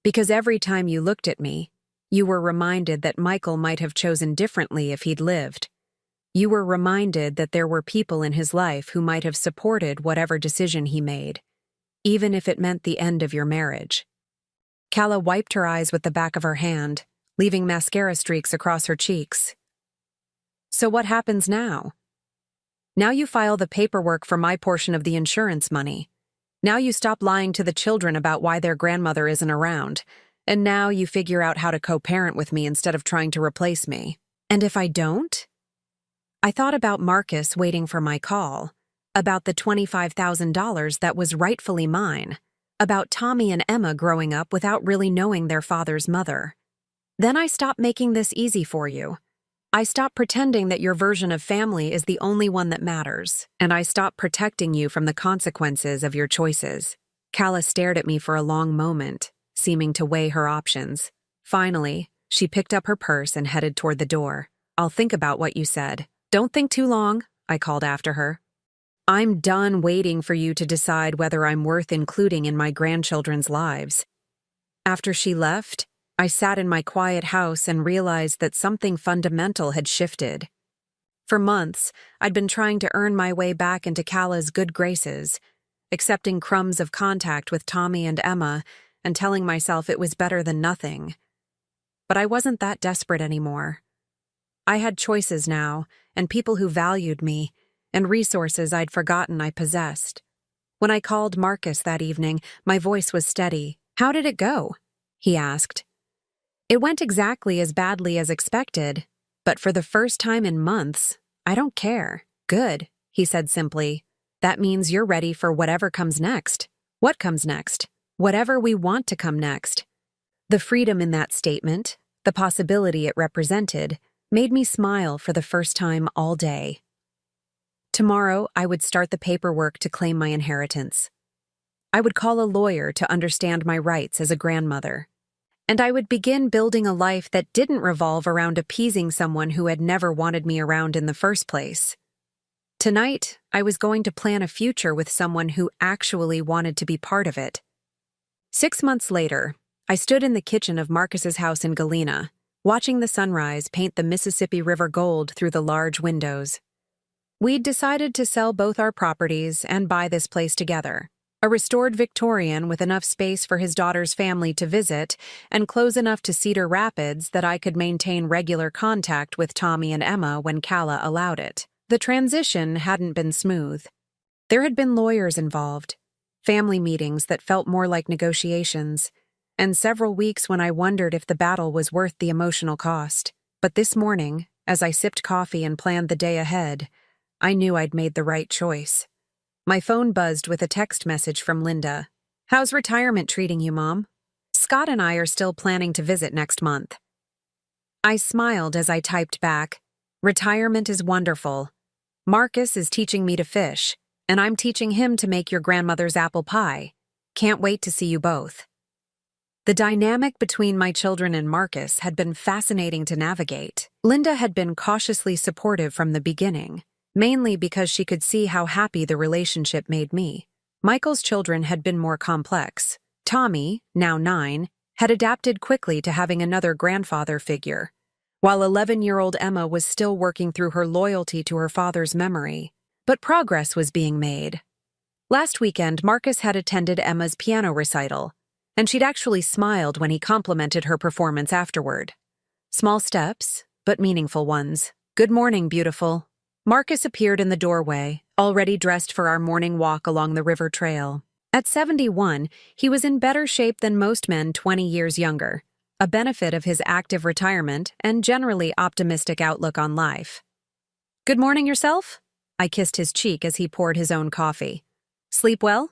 Because every time you looked at me, you were reminded that Michael might have chosen differently if he'd lived. You were reminded that there were people in his life who might have supported whatever decision he made, even if it meant the end of your marriage. Cala wiped her eyes with the back of her hand, leaving mascara streaks across her cheeks. So what happens now? Now you file the paperwork for my portion of the insurance money. Now you stop lying to the children about why their grandmother isn't around. And now you figure out how to co-parent with me instead of trying to replace me. And if I don't? I thought about Marcus waiting for my call, about the $25,000 that was rightfully mine, about Tommy and Emma growing up without really knowing their father's mother. Then I stopped making this easy for you. I stopped pretending that your version of family is the only one that matters, and I stopped protecting you from the consequences of your choices. Cala stared at me for a long moment, seeming to weigh her options. Finally, she picked up her purse and headed toward the door. I'll think about what you said. Don't think too long, I called after her. I'm done waiting for you to decide whether I'm worth including in my grandchildren's lives. After she left, I sat in my quiet house and realized that something fundamental had shifted. For months, I'd been trying to earn my way back into Cala's good graces, accepting crumbs of contact with Tommy and Emma and telling myself it was better than nothing. but I wasn't that desperate anymore. I had choices now, and people who valued me, and resources I'd forgotten I possessed. When I called Marcus that evening, my voice was steady. "How did it go?" he asked. "It went exactly as badly as expected, but for the first time in months, I don't care." "Good," he said simply. "That means you're ready for whatever comes next." "What comes next?" "Whatever we want to come next." The freedom in that statement, the possibility it represented, made me smile for the first time all day. Tomorrow, I would start the paperwork to claim my inheritance. I would call a lawyer to understand my rights as a grandmother. And I would begin building a life that didn't revolve around appeasing someone who had never wanted me around in the first place. Tonight, I was going to plan a future with someone who actually wanted to be part of it. 6 months later, I stood in the kitchen of Marcus's house in Galena, watching the sunrise paint the Mississippi River gold through the large windows. We'd decided to sell both our properties and buy this place together. A restored Victorian with enough space for his daughter's family to visit and close enough to Cedar Rapids that I could maintain regular contact with Tommy and Emma when Calla allowed it. The transition hadn't been smooth. There had been lawyers involved, family meetings that felt more like negotiations, and several weeks when I wondered if the battle was worth the emotional cost. But this morning, as I sipped coffee and planned the day ahead, I knew I'd made the right choice. My phone buzzed with a text message from Linda. "How's retirement treating you, Mom? Scott and I are still planning to visit next month." I smiled as I typed back, "Retirement is wonderful. Marcus is teaching me to fish, and I'm teaching him to make your grandmother's apple pie. Can't wait to see you both." The dynamic between my children and Marcus had been fascinating to navigate. Linda had been cautiously supportive from the beginning, mainly because she could see how happy the relationship made me. Michael's children had been more complex. Tommy, now 9, had adapted quickly to having another grandfather figure, while 11-year-old Emma was still working through her loyalty to her father's memory. But progress was being made. Last weekend, Marcus had attended Emma's piano recital, and she'd actually smiled when he complimented her performance afterward. Small steps, but meaningful ones. "Good morning, beautiful." Marcus appeared in the doorway, already dressed for our morning walk along the river trail. At 71, he was in better shape than most men 20 years younger, a benefit of his active retirement and generally optimistic outlook on life. "Good morning yourself?" I kissed his cheek as he poured his own coffee. "Sleep well?"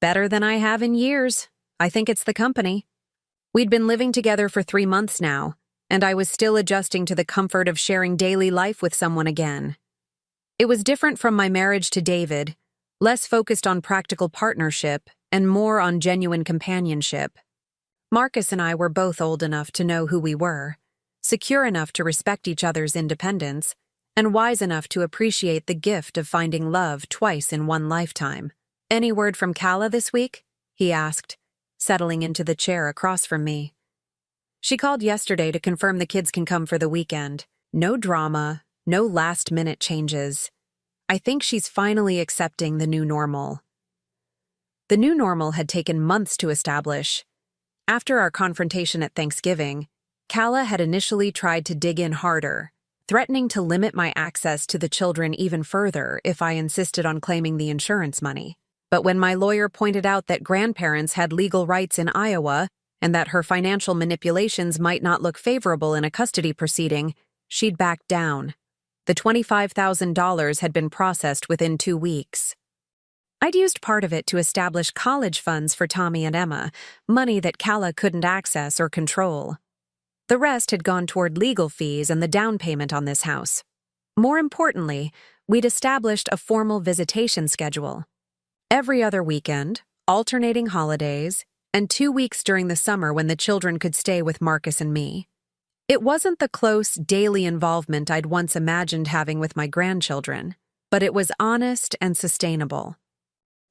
"Better than I have in years. I think it's the company." We'd been living together for 3 months now, and I was still adjusting to the comfort of sharing daily life with someone again. It was different from my marriage to David, less focused on practical partnership and more on genuine companionship. Marcus and I were both old enough to know who we were, secure enough to respect each other's independence, and wise enough to appreciate the gift of finding love twice in one lifetime. "Any word from Calla this week?" he asked, settling into the chair across from me. "She called yesterday to confirm the kids can come for the weekend. No drama, no last-minute changes. I think she's finally accepting the new normal." The new normal had taken months to establish. After our confrontation at Thanksgiving, Calla had initially tried to dig in harder, threatening to limit my access to the children even further if I insisted on claiming the insurance money. But when my lawyer pointed out that grandparents had legal rights in Iowa and that her financial manipulations might not look favorable in a custody proceeding, she'd backed down. The $25,000 had been processed within 2 weeks. I'd used part of it to establish college funds for Tommy and Emma, money that Calla couldn't access or control. The rest had gone toward legal fees and the down payment on this house. More importantly, we'd established a formal visitation schedule. Every other weekend, alternating holidays, and 2 weeks during the summer when the children could stay with Marcus and me. It wasn't the close, daily involvement I'd once imagined having with my grandchildren, but it was honest and sustainable.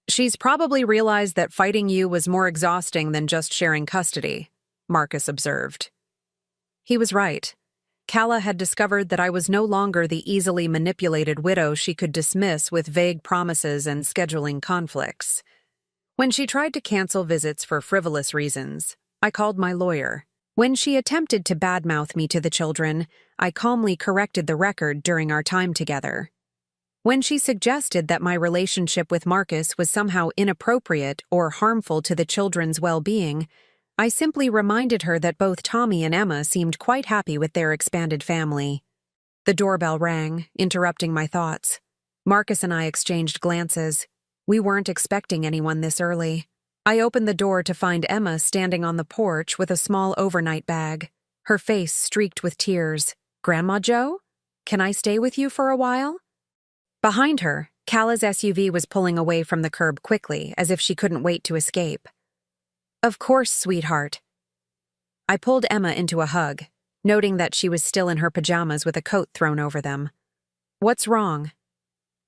"She's probably realized that fighting you was more exhausting than just sharing custody," Marcus observed. He was right. Calla had discovered that I was no longer the easily manipulated widow she could dismiss with vague promises and scheduling conflicts. When she tried to cancel visits for frivolous reasons, I called my lawyer. When she attempted to badmouth me to the children, I calmly corrected the record during our time together. When she suggested that my relationship with Marcus was somehow inappropriate or harmful to the children's well-being, I simply reminded her that both Tommy and Emma seemed quite happy with their expanded family. The doorbell rang, interrupting my thoughts. Marcus and I exchanged glances. We weren't expecting anyone this early. I opened the door to find Emma standing on the porch with a small overnight bag, her face streaked with tears. "Grandma Jo? Can I stay with you for a while?" Behind her, Kala's SUV was pulling away from the curb quickly, as if she couldn't wait to escape. "Of course, sweetheart." I pulled Emma into a hug, noting that she was still in her pajamas with a coat thrown over them. "What's wrong?"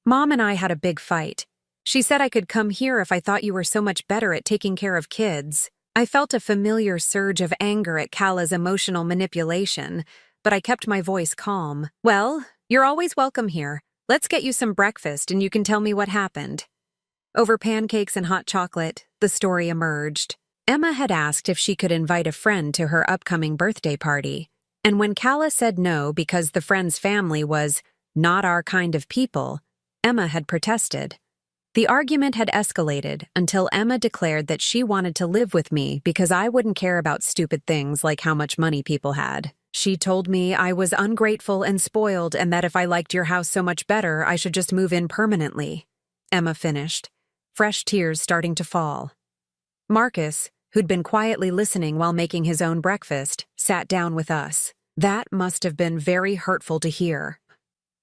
"Mom and I had a big fight. She said I could come here if I thought you were so much better at taking care of kids." I felt a familiar surge of anger at Kala's emotional manipulation, but I kept my voice calm. "Well, you're always welcome here. Let's get you some breakfast and you can tell me what happened." Over pancakes and hot chocolate, the story emerged. Emma had asked if she could invite a friend to her upcoming birthday party, and when Kala said no because the friend's family was not our kind of people, Emma had protested. The argument had escalated until Emma declared that she wanted to live with me because I wouldn't care about stupid things like how much money people had. She told me I was ungrateful and spoiled and that if I liked your house so much better, I should just move in permanently. Emma finished, fresh tears starting to fall. Marcus, who'd been quietly listening while making his own breakfast, sat down with us. That must have been very hurtful to hear.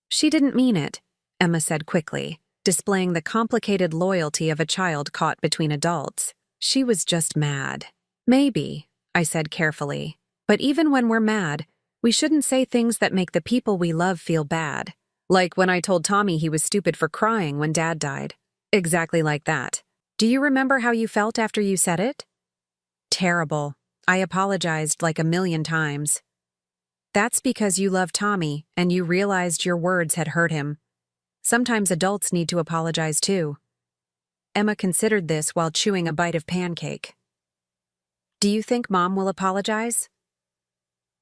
"She didn't mean it," Emma said quickly, displaying the complicated loyalty of a child caught between adults. "She was just mad." "Maybe," I said carefully. "But even when we're mad, we shouldn't say things that make the people we love feel bad. Like when I told Tommy he was stupid for crying when Dad died. Exactly like that. Do you remember how you felt after you said it?" "Terrible. I apologized like a million times." "That's because you love Tommy and you realized your words had hurt him. Sometimes adults need to apologize too." Emma considered this while chewing a bite of pancake. "Do you think Mom will apologize?"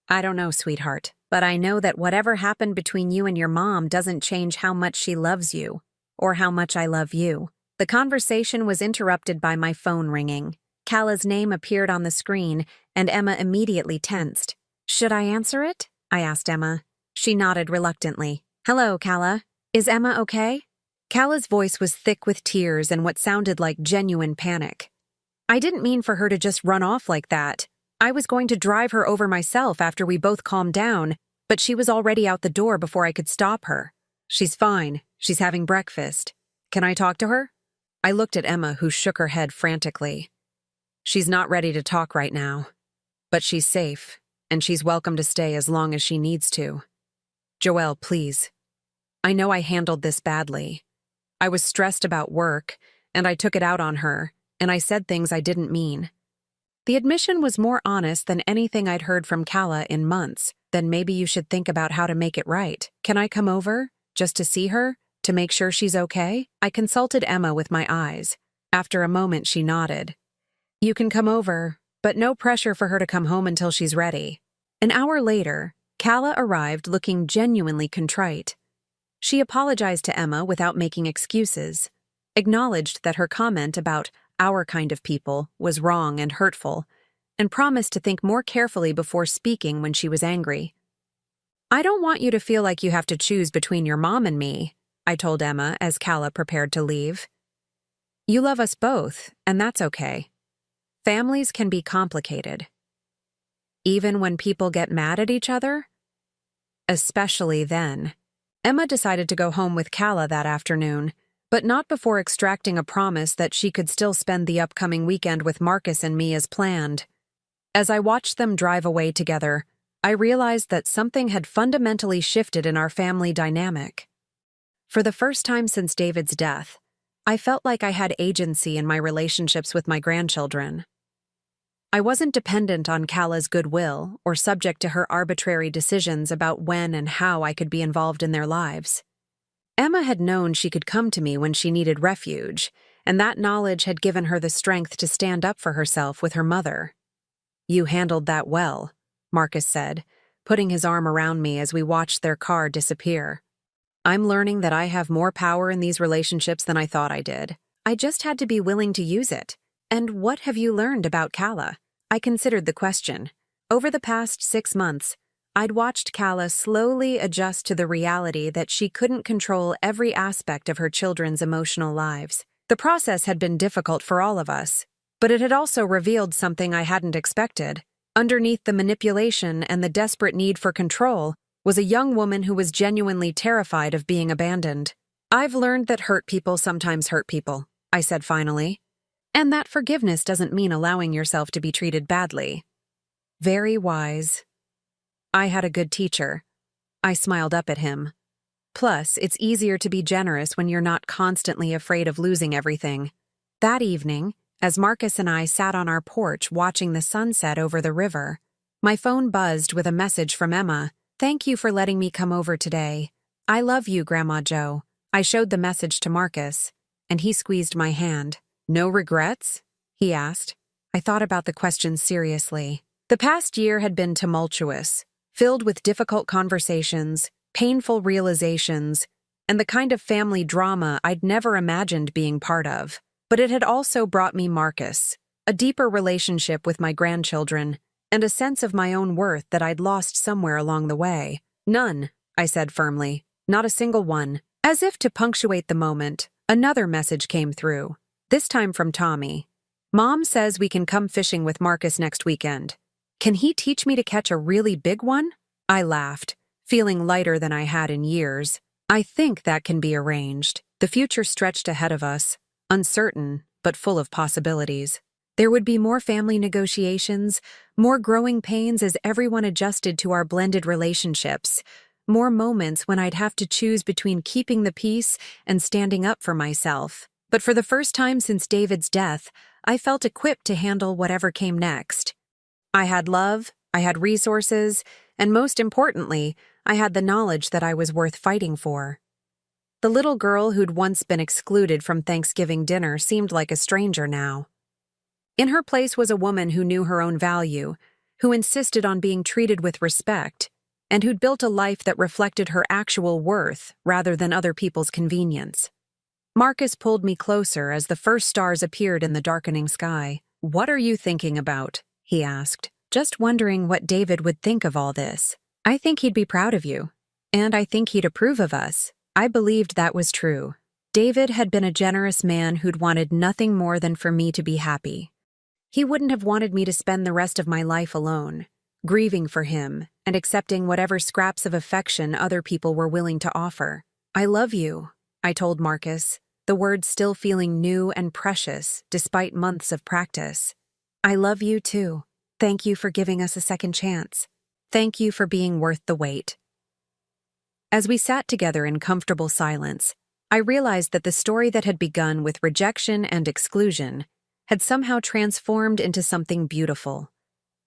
"I don't know, sweetheart, but I know that whatever happened between you and your mom doesn't change how much she loves you, or how much I love you." The conversation was interrupted by my phone ringing. Kala's name appeared on the screen, and Emma immediately tensed. "Should I answer it?" I asked Emma. She nodded reluctantly. "Hello, Kala. Is Emma okay?" Kala's voice was thick with tears and what sounded like genuine panic. "I didn't mean for her to just run off like that. I was going to drive her over myself after we both calmed down, but she was already out the door before I could stop her. She's fine. She's having breakfast. Can I talk to her?" I looked at Emma, who shook her head frantically. "She's not ready to talk right now. But she's safe, and she's welcome to stay as long as she needs to. Joelle, please. I know I handled this badly. I was stressed about work, and I took it out on her, and I said things I didn't mean." The admission was more honest than anything I'd heard from Kala in months. "Then maybe you should think about how to make it right. Can I come over, just to see her, to make sure she's okay?" I consulted Emma with my eyes. After a moment, she nodded. "You can come over, but no pressure for her to come home until she's ready." An hour later, Kala arrived looking genuinely contrite. She apologized to Emma without making excuses, acknowledged that her comment about our kind of people was wrong and hurtful, and promised to think more carefully before speaking when she was angry. "I don't want you to feel like you have to choose between your mom and me," I told Emma as Kala prepared to leave. "You love us both, and that's okay. Families can be complicated. Even when people get mad at each other? Especially then." Emma decided to go home with Kala that afternoon, but not before extracting a promise that she could still spend the upcoming weekend with Marcus and me as planned. As I watched them drive away together, I realized that something had fundamentally shifted in our family dynamic. For the first time since David's death, I felt like I had agency in my relationships with my grandchildren. I wasn't dependent on Kala's goodwill or subject to her arbitrary decisions about when and how I could be involved in their lives. Emma had known she could come to me when she needed refuge, and that knowledge had given her the strength to stand up for herself with her mother. You handled that well, Marcus said, putting his arm around me as we watched their car disappear. I'm learning that I have more power in these relationships than I thought I did. I just had to be willing to use it. And what have you learned about Kala? I considered the question. Over the past 6 months, I'd watched Kala slowly adjust to the reality that she couldn't control every aspect of her children's emotional lives. The process had been difficult for all of us, but it had also revealed something I hadn't expected. Underneath the manipulation and the desperate need for control was a young woman who was genuinely terrified of being abandoned. I've learned that hurt people sometimes hurt people, I said finally. And that forgiveness doesn't mean allowing yourself to be treated badly. Very wise. I had a good teacher. I smiled up at him. Plus, it's easier to be generous when you're not constantly afraid of losing everything. That evening, as Marcus and I sat on our porch watching the sunset over the river, my phone buzzed with a message from Emma. Thank you for letting me come over today. I love you, Grandma Joe. I showed the message to Marcus, and he squeezed my hand. No regrets? He asked. I thought about the question seriously. The past year had been tumultuous, filled with difficult conversations, painful realizations, and the kind of family drama I'd never imagined being part of. But it had also brought me Marcus, a deeper relationship with my grandchildren, and a sense of my own worth that I'd lost somewhere along the way. None, I said firmly. Not a single one. As if to punctuate the moment, another message came through, this time from Tommy. Mom says we can come fishing with Marcus next weekend. Can he teach me to catch a really big one? I laughed, feeling lighter than I had in years. I think that can be arranged. The future stretched ahead of us, uncertain, but full of possibilities. There would be more family negotiations, more growing pains as everyone adjusted to our blended relationships, more moments when I'd have to choose between keeping the peace and standing up for myself. But for the first time since David's death, I felt equipped to handle whatever came next. I had love, I had resources, and most importantly, I had the knowledge that I was worth fighting for. The little girl who'd once been excluded from Thanksgiving dinner seemed like a stranger now. In her place was a woman who knew her own value, who insisted on being treated with respect, and who'd built a life that reflected her actual worth rather than other people's convenience. Marcus pulled me closer as the first stars appeared in the darkening sky. What are you thinking about? He asked. Just wondering what David would think of all this. I think he'd be proud of you. And I think he'd approve of us. I believed that was true. David had been a generous man who'd wanted nothing more than for me to be happy. He wouldn't have wanted me to spend the rest of my life alone, grieving for him and accepting whatever scraps of affection other people were willing to offer. I love you, I told Marcus, the words still feeling new and precious despite months of practice. I love you too. Thank you for giving us a second chance. Thank you for being worth the wait. As we sat together in comfortable silence, I realized that the story that had begun with rejection and exclusion had somehow transformed into something beautiful.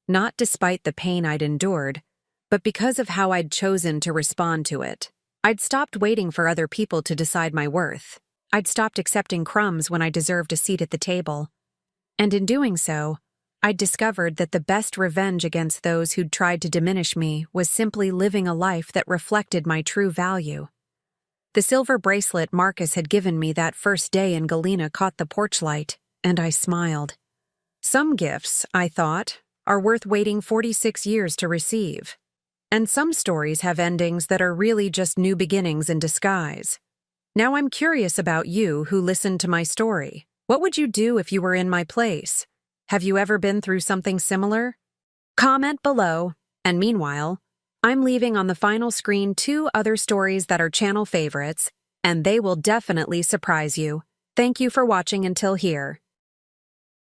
Not despite the pain I'd endured, but because of how I'd chosen to respond to it. I'd stopped waiting for other people to decide my worth. I'd stopped accepting crumbs when I deserved a seat at the table. And in doing so, I'd discovered that the best revenge against those who'd tried to diminish me was simply living a life that reflected my true value. The silver bracelet Marcus had given me that first day in Galena caught the porch light, and I smiled. Some gifts, I thought, are worth waiting 46 years to receive. And some stories have endings that are really just new beginnings in disguise. Now I'm curious about you who listened to my story. What would you do if you were in my place? Have you ever been through something similar? Comment below. And meanwhile, I'm leaving on the final screen 2 other stories that are channel favorites, and they will definitely surprise you. Thank you for watching until here.